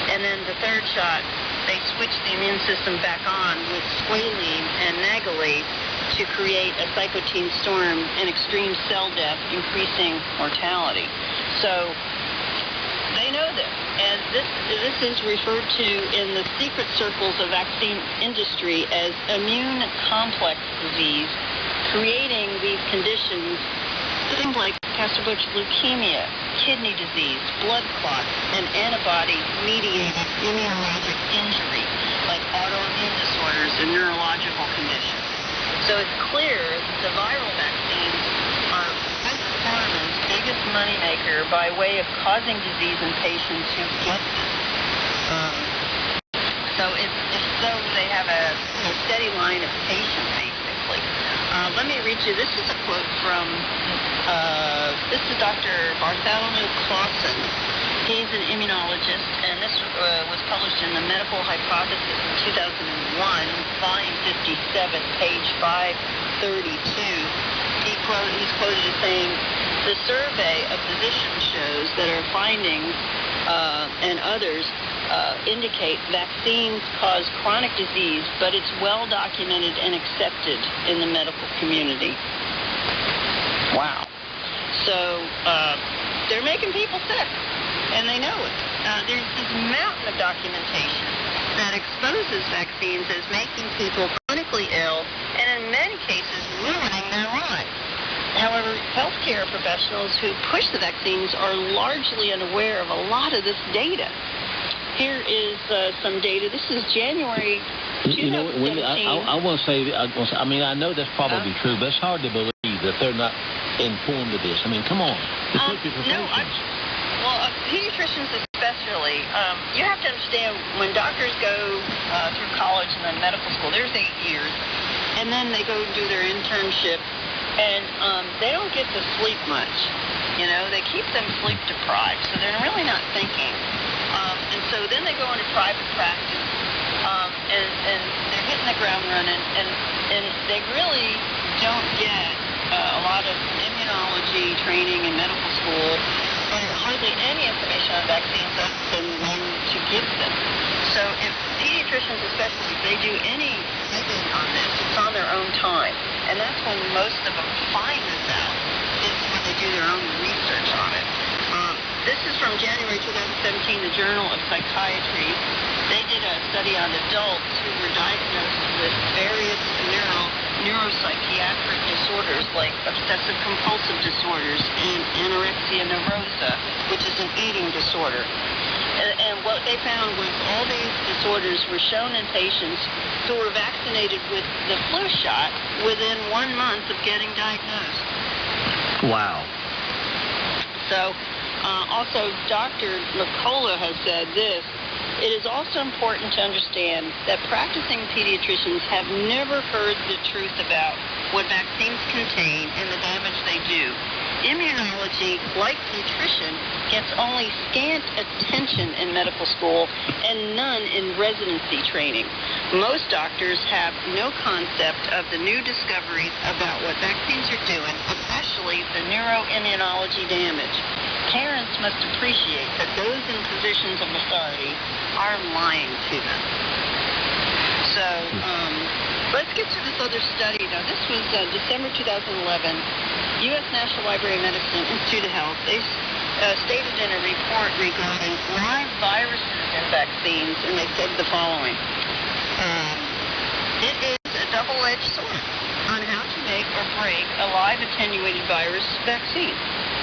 Speaker 4: And then the third shot, they switch the immune system back on with squalene and nagalate to create a cytokine storm and extreme cell death, increasing mortality. So they know this, and this is referred to in the secret circles of vaccine industry as immune complex disease, creating these conditions, things like Pastor Butch, leukemia, kidney disease, blood clots, and antibody-mediated immunologic injury, like autoimmune disorders and neurological conditions. So it's clear that the viral vaccines are Big Pharma's biggest moneymaker by way of causing disease in patients who get them. So it's though they have a steady line of patients, basically. Let me read you. This is a quote from this is Dr. Bartholomew Clausen. He's an immunologist, and this was published in the Medical Hypothesis in 2001, volume 57, page 532. He's quoted as saying, "The survey of physicians shows that our findings and others indicate vaccines cause chronic disease, but it's well documented and accepted in the medical community." Wow. So they're making people sick, and they know it. There's this mountain of documentation that exposes vaccines as making people chronically ill and in many cases ruining their lives. However, healthcare professionals who push the vaccines are largely unaware of a lot of this data. Here is some data. This is January 2017.
Speaker 5: I want to say, I mean, I know that's probably true, but it's hard to believe that they're not informed of this. I mean, come on.
Speaker 4: Well, pediatricians especially, you have to understand when doctors go through college and then medical school, there's 8 years, and then they go do their internship, and they don't get to sleep much. They keep them sleep deprived, so they're really not thinking. And so then they go into private practice, and they're hitting the ground running, and they really don't get a lot of immunology training in medical school, and hardly any information on vaccines other than when to give them. So if pediatricians especially, if they do any digging on this, it's on their own time. And that's when most of them find this out, is when they do their own research on it. This is from January 2017, the Journal of Psychiatry. They did a study on adults who were diagnosed with various neuropsychiatric disorders like obsessive-compulsive disorders and anorexia nervosa, which is an eating disorder. And what they found was all these disorders were shown in patients who were vaccinated with the flu shot within 1 month of getting diagnosed.
Speaker 5: Wow.
Speaker 4: So, also, Dr. McCullough has said this: it is also important to understand that practicing pediatricians have never heard the truth about what vaccines contain and the damage they do. Immunology, like nutrition, gets only scant attention in medical school and none in residency training. Most doctors have no concept of the new discoveries about what vaccines are doing, especially the neuroimmunology damage. Parents must appreciate that those in positions of authority are lying to them. So, let's get to this other study. Now, this was December 2011. U.S. National Library of Medicine, Institute of Health, they stated in a report regarding live viruses in vaccines, and they said the following. It is a double-edged sword on how to make or break a live attenuated virus vaccine.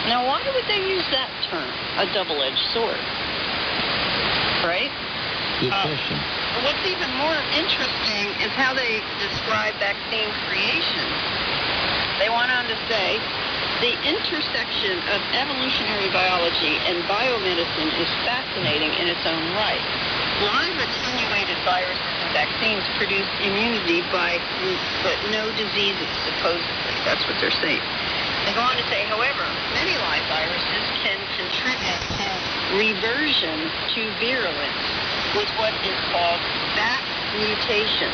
Speaker 4: Now, why would they use that term, a double-edged sword? Right?
Speaker 5: Good question.
Speaker 4: What's even more interesting is how they describe vaccine creation. They went on to say, the intersection of evolutionary biology and biomedicine is fascinating in its own right. Live attenuated viruses and vaccines produce immunity but no diseases, supposedly. That's what they're saying. They go on to say, however, many live viruses can contribute to reversion to virulence with what is called back mutation,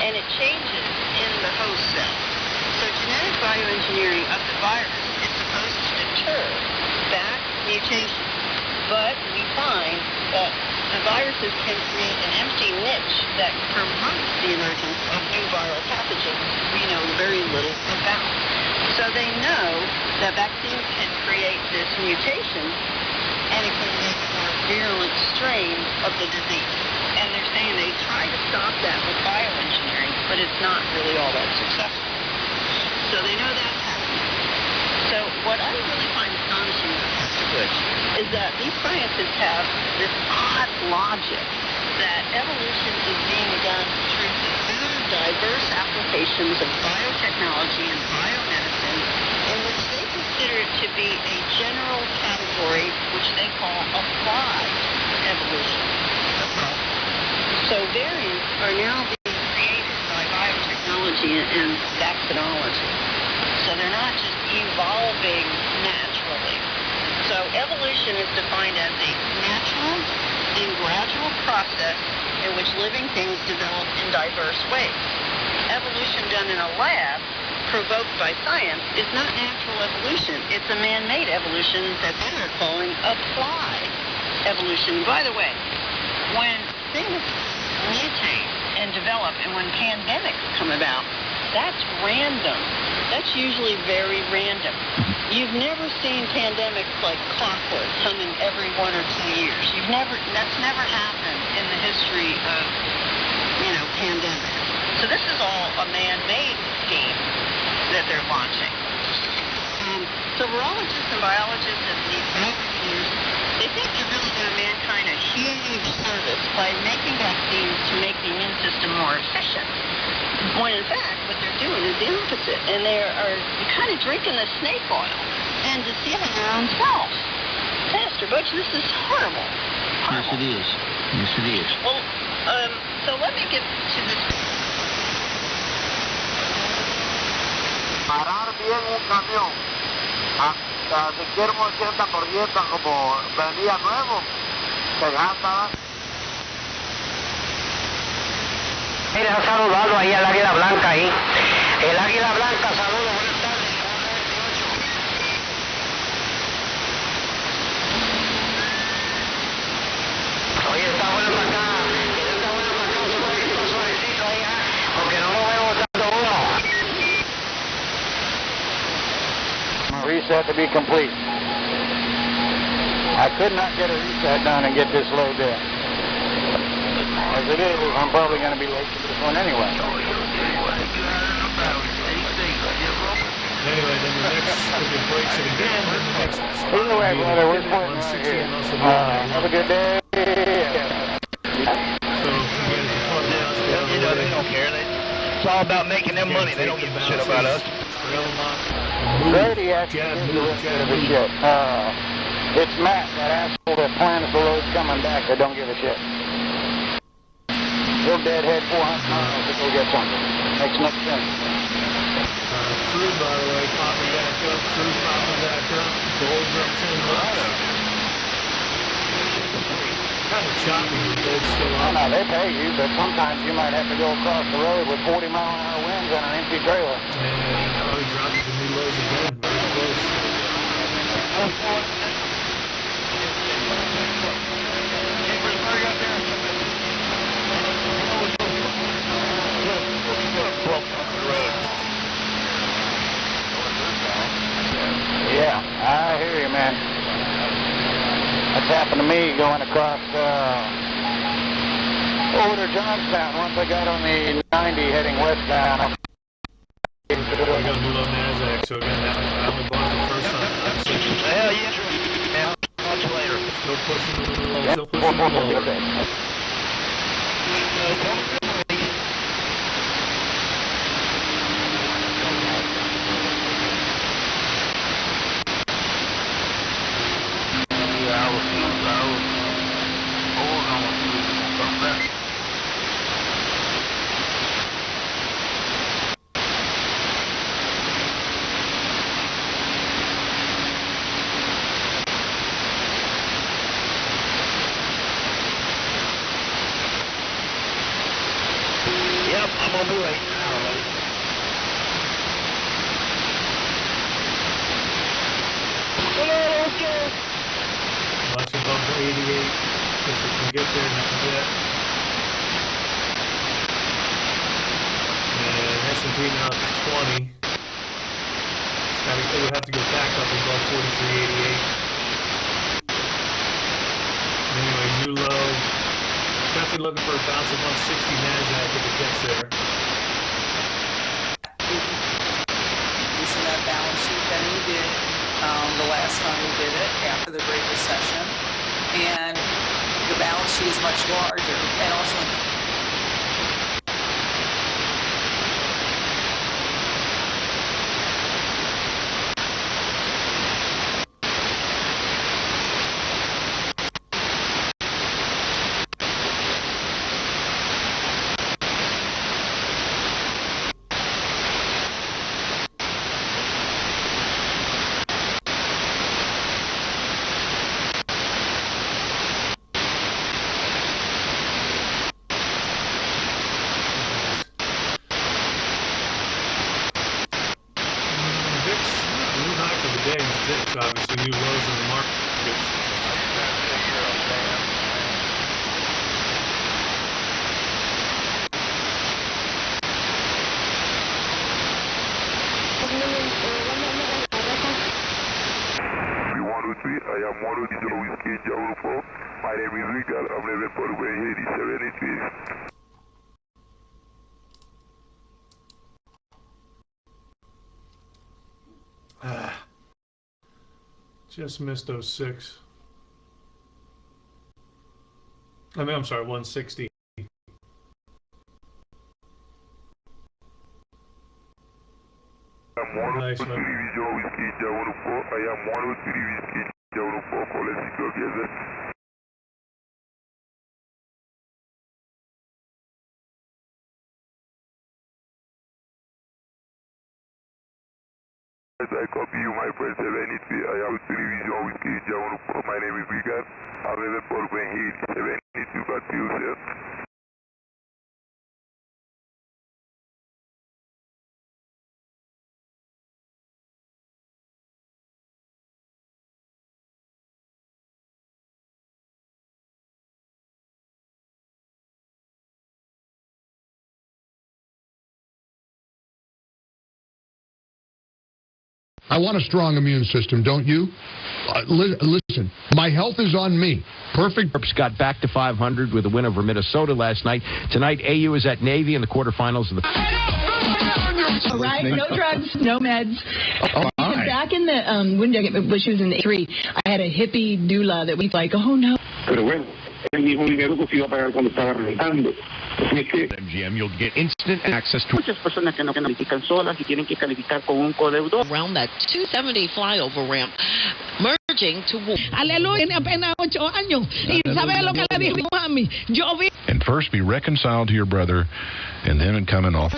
Speaker 4: and it changes in the host cell. So genetic bioengineering of the virus is supposed to deter back mutation, but we find that the viruses can create an empty niche that promotes the emergence of new viral pathogens we know very little about. So they know that vaccines can create this mutation, and it can make a more virulent strain of the disease. And they're saying they try to stop that with bioengineering, but it's not really all that successful. So they know that's happening. So what I really find astonishing, Mr. Butch, is that these scientists have this odd logic that evolution is being done through the very diverse applications of biotechnology and biomedicine, in which they consider it to be a general category which they call applied evolution. So variants are now being created by biotechnology and vaccinology. So they're not just evolving naturally. So evolution is defined as a natural and gradual process in which living things develop in diverse ways. Evolution done in a lab, provoked by science, is not natural evolution. It's a man-made evolution that they are calling applied evolution. By the way, when things mutate and develop and when pandemics come about, that's random. That's usually very random. You've never seen pandemics like clockwork coming every 1 or 2 years. That's never happened in the history of, pandemics. So this is all a man-made scheme that they're launching. So virologists and biologists and these vaccines, they think they're really doing mankind a huge service by making vaccines to make the immune system more efficient. When in fact, what they're doing is the opposite, and they are kind of drinking the snake oil and deceiving their own self. Pastor Butch, this is horrible.
Speaker 5: Yes, it is. Yes, it is.
Speaker 4: Well, so let me get to this.
Speaker 22: Parar bien un camión a siquiera un 80% como venía nuevo, se gasta.
Speaker 2: Mira, saludado ahí al águila blanca ahí. El águila blanca, saludos, buenas tardes. Oye, está bueno para acá. Está bueno para acá, un poquito suavecito ahí, porque no lo veo botando humo.
Speaker 6: Reset to be complete. I could not get a reset done and get this load there. As it is, I'm probably going to be late for this one anyway.
Speaker 7: Anyway, then the next, if it breaks it again, then the next spot
Speaker 6: Either way,
Speaker 7: will be
Speaker 6: brother, we're
Speaker 7: the
Speaker 6: putting
Speaker 7: 160 and also the
Speaker 6: have a good day.
Speaker 7: So, again, if you caught it last the other way,
Speaker 3: They don't care. It's all about making them money. They don't give a shit about us.
Speaker 6: Brady actually gives the rest of the shit. It's Matt, that asshole that plans the loads coming back that don't give a shit. He'll deadhead 400 miles to go get something. Makes no sense.
Speaker 7: Crude, by the way, popping back up. Crude popping back up. Gold's up $10. Kind of choppy with gold still up.
Speaker 6: No, they pay you, but sometimes you might have to go across the road with 40-mile-an-hour winds on an empty trailer.
Speaker 7: And probably dropping some new lows again. Very close.
Speaker 6: Yeah, I hear you, man. That's happened to me going across over to Johnstown once I got on the 90 heading westbound.
Speaker 7: I got a new low NASDAQ, so again, I only bought it the first time.
Speaker 3: Hell yeah. Much later.
Speaker 7: Still pushing the low, still pushing the low.
Speaker 3: Yep, I'm gonna be late.
Speaker 7: Watch above the 88. Guess it can get there not yet. And S&P now at 20. It would have to go back up above 43.88. Anyway, new low. Definitely looking for a bounce of 160 NASDAQ if it gets there.
Speaker 8: Using that balance sheet than we did the last time we did it after the Great Recession, and the balance sheet is much larger, and also
Speaker 7: obviously new lows in the market.
Speaker 23: I am one of the whiskey Jawar 4. My name is Rigal. I'm living for Haiti 73.
Speaker 7: Just missed 06. I'm sorry, 160. Nice, man.
Speaker 23: I am 103 whiskey Jawar 4. Call us I copy you, my friend 73. I have 3 vision whiskey Jawar 4. My name is Rigal. I'm living for Haiti 72. Back to you, sir.
Speaker 9: I want a strong immune system, don't you? Listen, my health is on me. Perfect.
Speaker 10: Got back to 500 with a win over Minnesota last night. Tonight, AU is at Navy in the quarterfinals of the...
Speaker 11: Right? No drugs, no meds.
Speaker 10: Oh, my.
Speaker 11: Back in the, when she was in the 3, I had a hippie doula that was like, oh, no.
Speaker 21: Pero bueno, el mismo dinero que se iba a pagar cuando estaba rentando.
Speaker 10: MGM, you'll get instant access to...
Speaker 21: Muchas personas que no califican solas y tienen que calificar con un codeudor.
Speaker 12: Around that 270 flyover ramp, merging to...
Speaker 25: Aleluya, tiene apenas 8 años. Y ¿sabe lo que le dijo mami? Yo vi...
Speaker 18: And first be reconciled to your brother, and then coming off.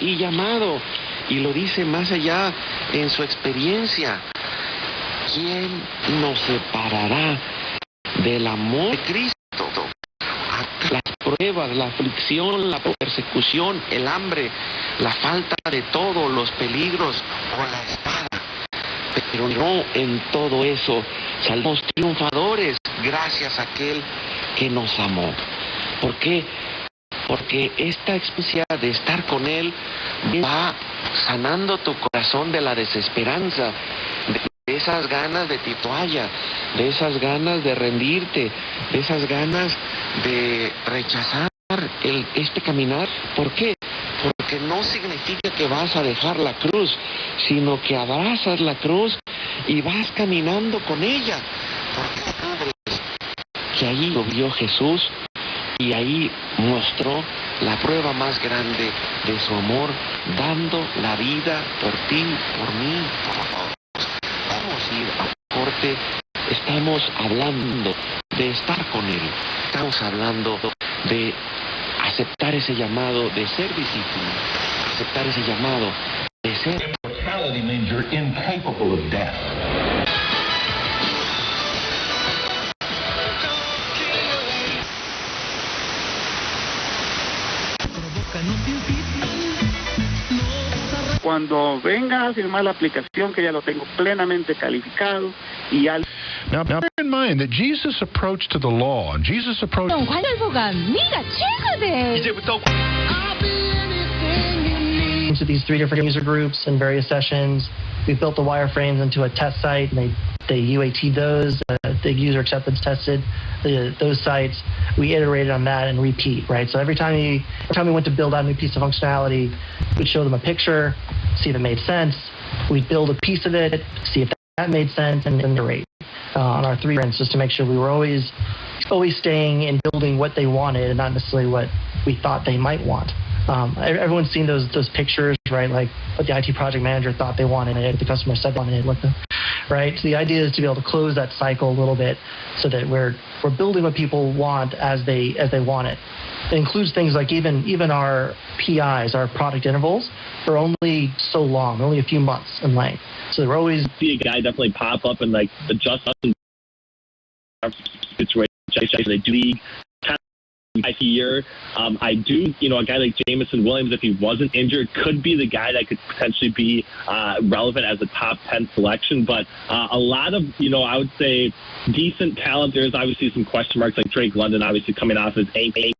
Speaker 24: Y llamado, y lo dice más allá en su experiencia. ¿Quién nos separará del amor de Cristo? Las pruebas, la aflicción, la persecución, el hambre, la falta de todo, los peligros o la espada. Pero no en todo eso salimos triunfadores gracias a aquel que nos amó. ¿Por qué? Porque esta experiencia de estar con Él va sanando tu corazón de la desesperanza, de esas ganas de toalla, de esas ganas de rendirte, de esas ganas de rechazar este caminar. ¿Por qué? Porque no significa que vas a dejar la cruz, sino que abrazas la cruz y vas caminando con ella. Porque sabes que ahí lo vio Jesús. Y ahí mostró la prueba más grande de su amor, dando la vida por ti, por mí, por todos. Vamos a ir a corte. Estamos hablando de estar con Él. Estamos hablando de aceptar ese llamado de ser discípulo, aceptar ese llamado de ser...
Speaker 18: Mortality means you're incapable of death.
Speaker 21: Cuando venga a firmar la aplicación, que ya lo tengo plenamente calificado y al...
Speaker 18: Now bear in mind that Jesus' approach to the law, and Jesus' approach...
Speaker 26: To these 3 different user groups and various sessions. We built the wireframes into a test site, and they UAT'd those. The user acceptance tested those sites. We iterated on that and repeat, right? So every time we went to build out a new piece of functionality, we'd show them a picture, see if it made sense. We'd build a piece of it, see if that made sense, and iterate on our 3 sprints just to make sure we were always staying and building what they wanted and not necessarily what we thought they might want. Everyone's seen those pictures, right? Like what the IT project manager thought they wanted, and the customer said wanted, right? So the idea is to be able to close that cycle a little bit, so that we're building what people want as they want it. It includes things like even our PIs, our product intervals, are only so long, only a few months in length. So they're always
Speaker 27: see a guy definitely pop up and like adjust situation. They do league. Here, I do, a guy like Jamison Williams, if he wasn't injured, could be the guy that could potentially be relevant as a top 10 selection. But a lot of, I would say decent talent. There's obviously some question marks, like Drake London, obviously coming off his injury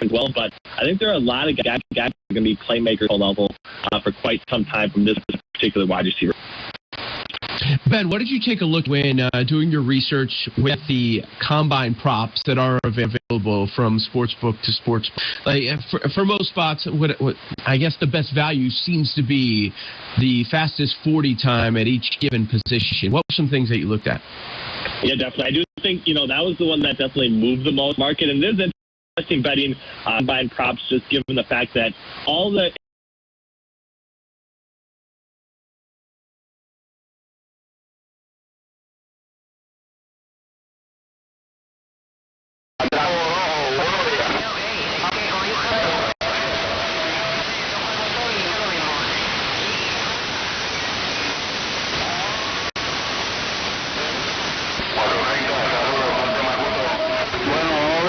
Speaker 27: as well. But I think there are a lot of guys that are going to be playmakers level for quite some time from this particular wide receiver.
Speaker 28: Ben, what did you take a look when doing your research with the combine props that are available from sportsbook to sports? Like for most spots, what I guess the best value seems to be the fastest 40 time at each given position. What were some things that you looked at?
Speaker 27: Yeah, definitely. I do think that was the one that definitely moved the most market, and it is interesting betting combine props, just given the fact that all the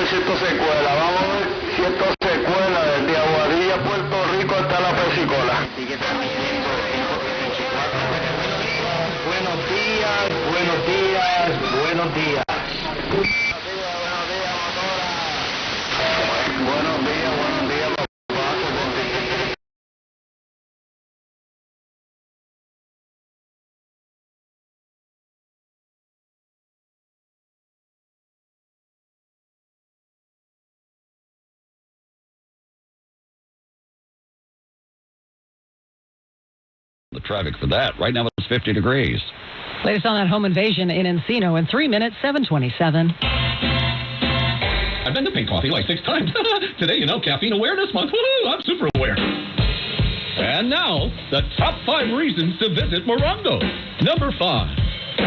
Speaker 22: si esto se cuela, vamos a ver si esto se cuela.
Speaker 3: que está recibiendo buenos días, buenos días, buenos días. Buenos días,
Speaker 1: The traffic for that right now is 50 degrees.
Speaker 13: Latest on that home invasion in Encino in 3 minutes, 7:27.
Speaker 1: I've been to Pink Coffee like 6 times. Today, Caffeine Awareness Month. Woo-hoo, I'm super aware. And now, the top 5 reasons to visit Morongo. Number 5.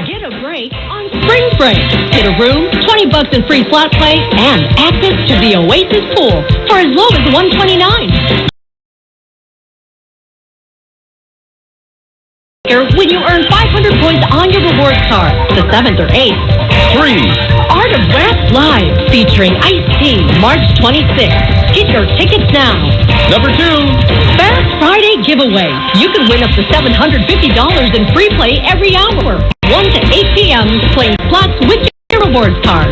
Speaker 14: Get a break on Spring Break. Get a room, $20 in free slot play, and access to the Oasis Pool for as low as $129. When you earn 500 points on your rewards card, the 7th or 8th.
Speaker 1: 3.
Speaker 14: Art of Rap Live, featuring Ice-T, March 26th. Get your tickets now.
Speaker 1: Number 2.
Speaker 14: Fast Friday giveaway. You can win up to $750 in free play every hour. 1 to 8 p.m. playing slots with your rewards card.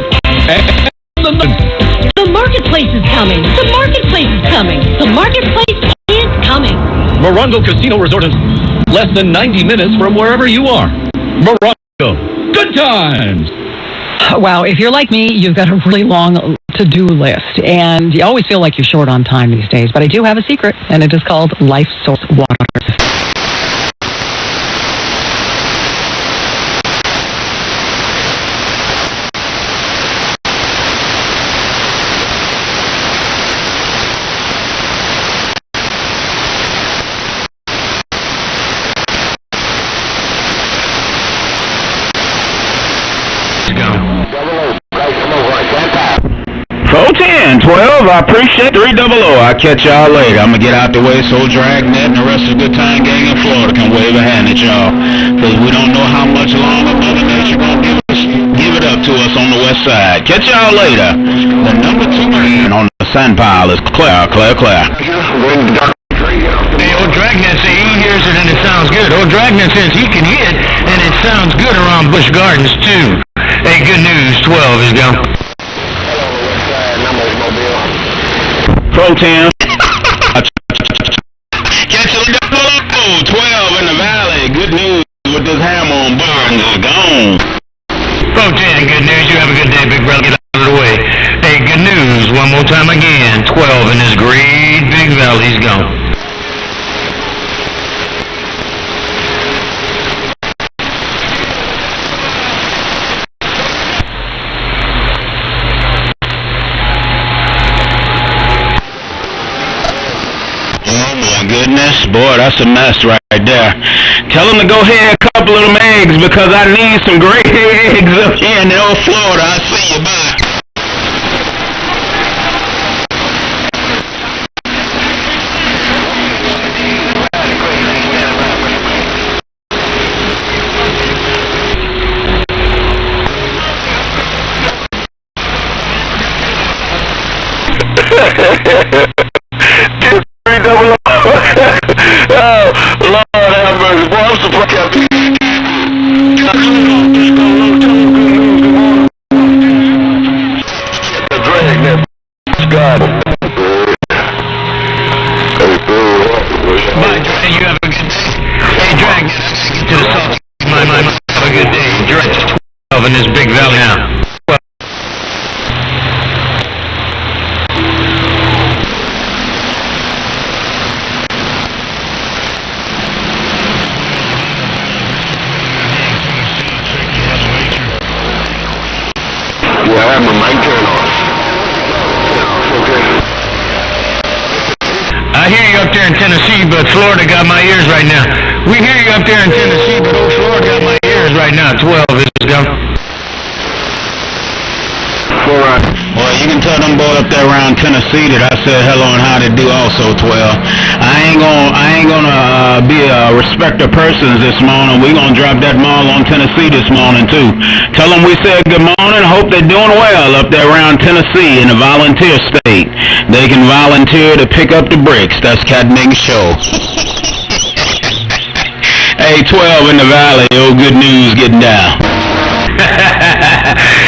Speaker 14: The marketplace is coming. The marketplace is coming. The marketplace is coming.
Speaker 1: Morongo Casino Resort is less than 90 minutes from wherever you are. Morongo. Good times.
Speaker 13: Wow, if you're like me, you've got a really long to-do list, and you always feel like you're short on time these days. But I do have a secret, and it is called Life Source Water.
Speaker 15: Pro 10, 12, I appreciate 300. I'll catch y'all later. I'm going to get out the way so Dragnet and the rest of the Good Time Gang in Florida can wave a hand at y'all. Because we don't know how much longer Mother Nature going to give it up to us on the west side. Catch y'all later. The number 2 man on the sand pile is Claire.
Speaker 3: Hey, old Dragnet says he hears it and it sounds good. Old Dragnet says he can hear it and it sounds good around Busch Gardens too. Hey, good news, 12 is gone.
Speaker 15: Pro 10. Catch a 12 in the valley. Good news with this hammer on Barnes is gone.
Speaker 3: Pro 10, good news. You have a good day, big brother. Get out of the way. Hey, good news. One more time again. 12 in this great big valley. He's gone.
Speaker 15: Goodness, boy, that's a mess right there. Tell them to go ahead and couple of them eggs because I need some great eggs up here in old Florida. I see you, bye. Oh, Lord have mercy. Boy, I'm surprised. The Dragnet. God.
Speaker 3: Bye, Dragnet. You have a good day. Hey, Dragnet. To the south. My. Have a good day. Dragnet 12 in this big valley now.
Speaker 15: I have my mic turned off.
Speaker 3: I hear you up there in Tennessee, but Florida got my ears right now. We hear you up there in Tennessee, but old Florida got my ears right now. 12 is gone.
Speaker 15: Well, you can tell them boys up there around Tennessee that I said hello and how they do also, 12. I ain't gonna be a respecter persons this morning. We gonna drop that mall on Tennessee this morning too. Tell them we said good morning. Hope they're doing well up there around Tennessee in the volunteer state. They can volunteer to pick up the bricks. That's Cat Ming's show. Hey, 12 in the valley. Oh, good news getting down.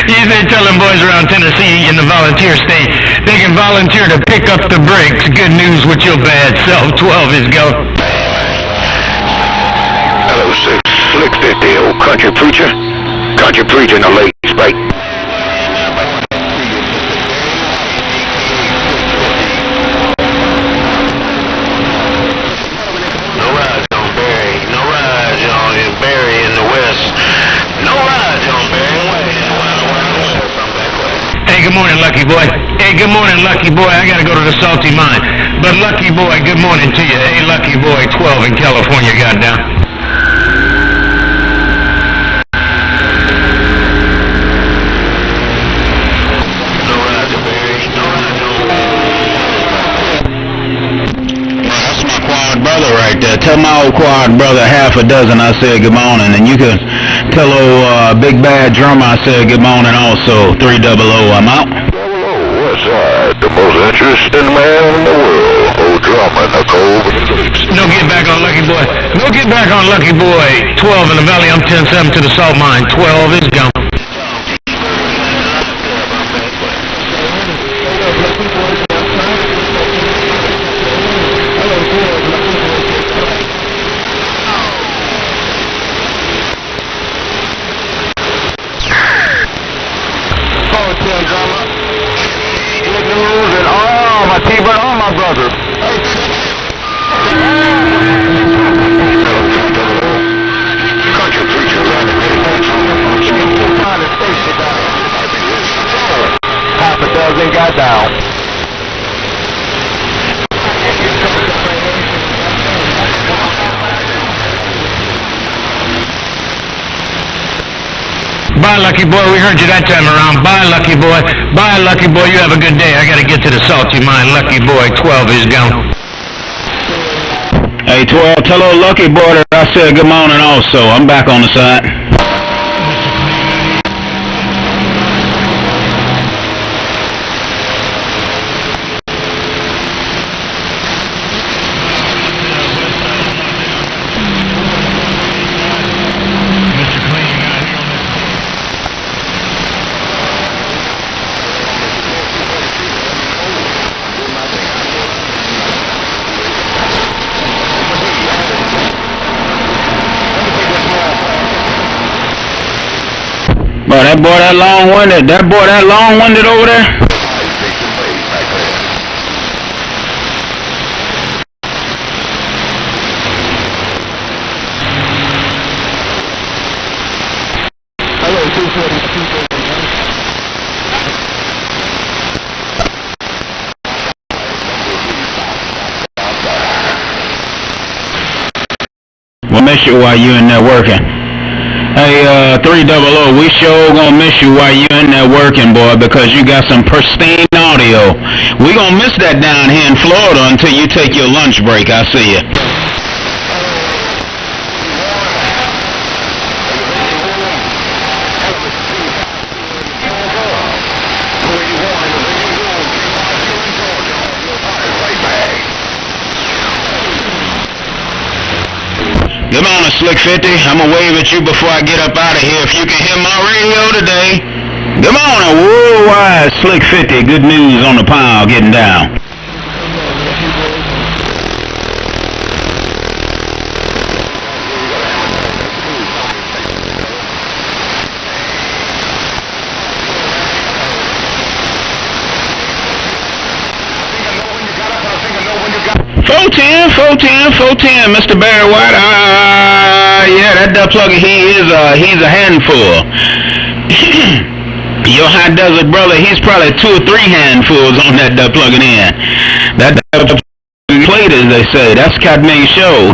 Speaker 15: You've been telling boys around Tennessee in the volunteer state they can volunteer to pick up the bricks. Good news with your bad self. 12 is go.
Speaker 23: Hello, Slick 50, old country preacher. Country preacher in the late spike. No rise on Barry. No rise on Barry in the west. No rise on Barry.
Speaker 15: Hey, good morning, Lucky Boy. Hey, good morning, Lucky Boy. I gotta go to the Salty Mine. But Lucky Boy, good morning to you. Hey, Lucky Boy, 12 in California, goddamn. That's my quad brother right there. Tell my old quad brother half a dozen I said good morning, and you can tell old Big Bad Drummer I said good morning also. 300, I'm out.
Speaker 23: What's that? The most interesting man in the world. Old drummer, Nicole.
Speaker 15: No get back on Lucky Boy. No get back on Lucky Boy. 12 in the valley. I'm 10-7 to the salt mine. 12 is gone.
Speaker 23: T-Bird, all my brothers. Country preacher running. Half a dozen got down.
Speaker 15: Bye, Lucky Boy. We heard you that time around. Bye, Lucky Boy. Bye, Lucky Boy. You have a good day. I gotta get to the salty mine. Lucky Boy, 12 is gone. Hey, 12, tell old Lucky Boy that I said good morning also. I'm back on the side. Boy, that boy that long-winded over there.
Speaker 23: Hello, 242.
Speaker 15: We'll miss you while you in there working. Hey, 300, we sure gonna miss you while you in there working, boy, because you got some pristine audio. We gonna miss that down here in Florida until you take your lunch break. I see you. Good morning, Slick 50. I'm gonna wave at you before I get up out of here. If you can hear my radio today. Good morning, worldwide Slick 50. Good news on the pile getting down. Full 10, Mr. Barry White. Yeah, that duck plugger, he's a handful. Your high desert brother, he's probably 2 or 3 handfuls on that duck plugging in. That duck plate, as they say, that's Cadme show.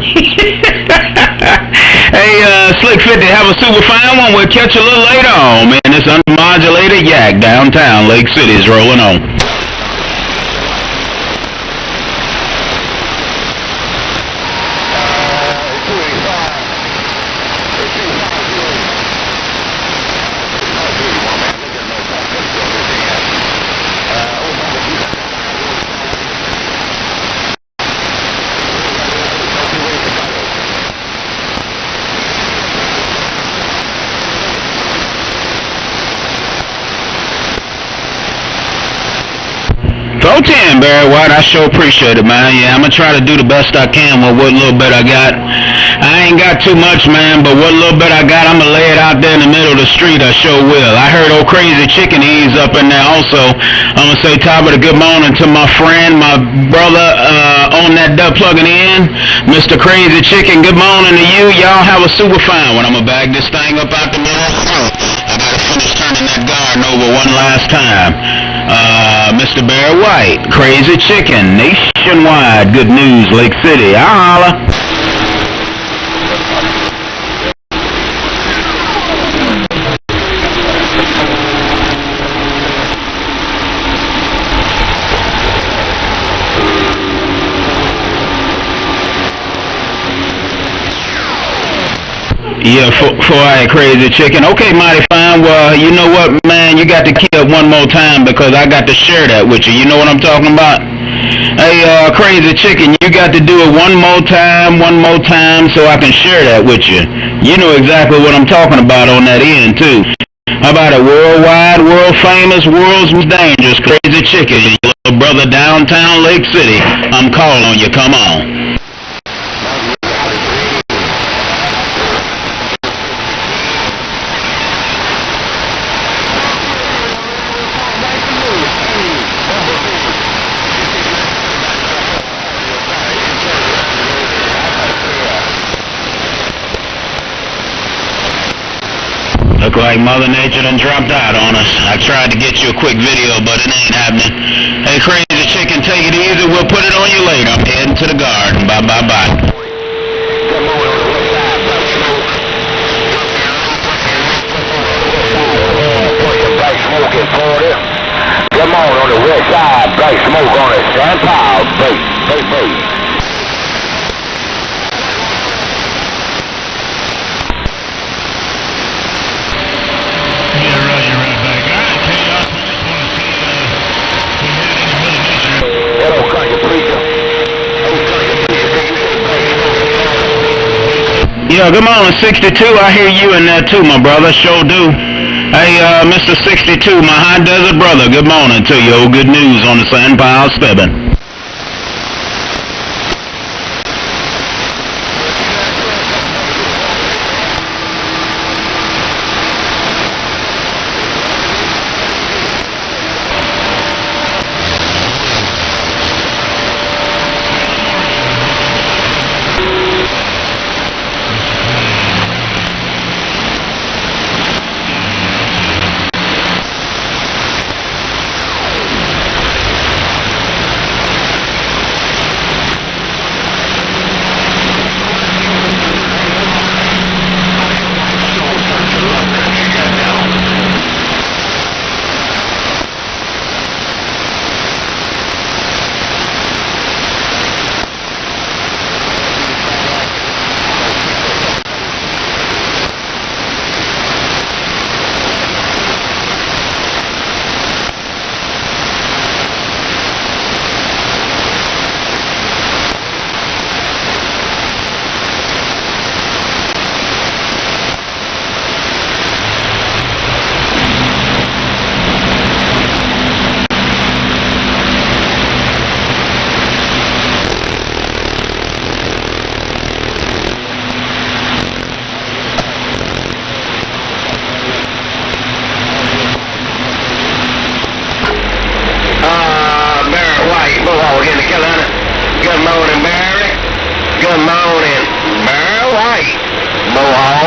Speaker 15: Hey, Slick 50, have a super fine one. We'll catch you a little later on, man. This unmodulated yak downtown Lake City's rolling on. Go 10, Barry White. I sure appreciate it, man. Yeah, I'm going to try to do the best I can with what little bit I got. I ain't got too much, man, but what little bit I got, I'm going to lay it out there in the middle of the street. I sure will. I heard old Crazy Chicken, he's up in there also. I'm going to say top of the good morning to my friend, my brother on that duck plugging in, Mr. Crazy Chicken. Good morning to you. Y'all have a super fine one. I'm going to bag this thing up out the middle. I got to finish turning that garden over one last time. Mr. Barry White, Crazy Chicken, nationwide, good news, Lake City. I'll holla. Yeah, for I Crazy Chicken. Okay, mighty fine. Well, you know what, man? You got to keep up one more time because I got to share that with you. You know what I'm talking about? Hey, Crazy Chicken, you got to do it one more time, so I can share that with you. You know exactly what I'm talking about on that end, too. How about it? Worldwide, world famous, world's most dangerous Crazy Chicken. Your little brother downtown Lake City. I'm calling on you. Come on. Look like Mother Nature done dropped out on us. I tried to get you a quick video, but it ain't happening. Hey, Crazy Chicken, take it easy. We'll put it on you later. I'm heading to the garden. Bye, bye, bye.
Speaker 22: Come on the west side, bright smoke on it. Stand proud, bait.
Speaker 15: Yeah, good morning, 62. I hear you in there too, my brother. Sure do. Hey, Mr. 62, my high desert brother. Good morning to you. Good news on the Sand Pile Stebbin'. Good morning, Barry. Good morning, Barry White. Mohawk.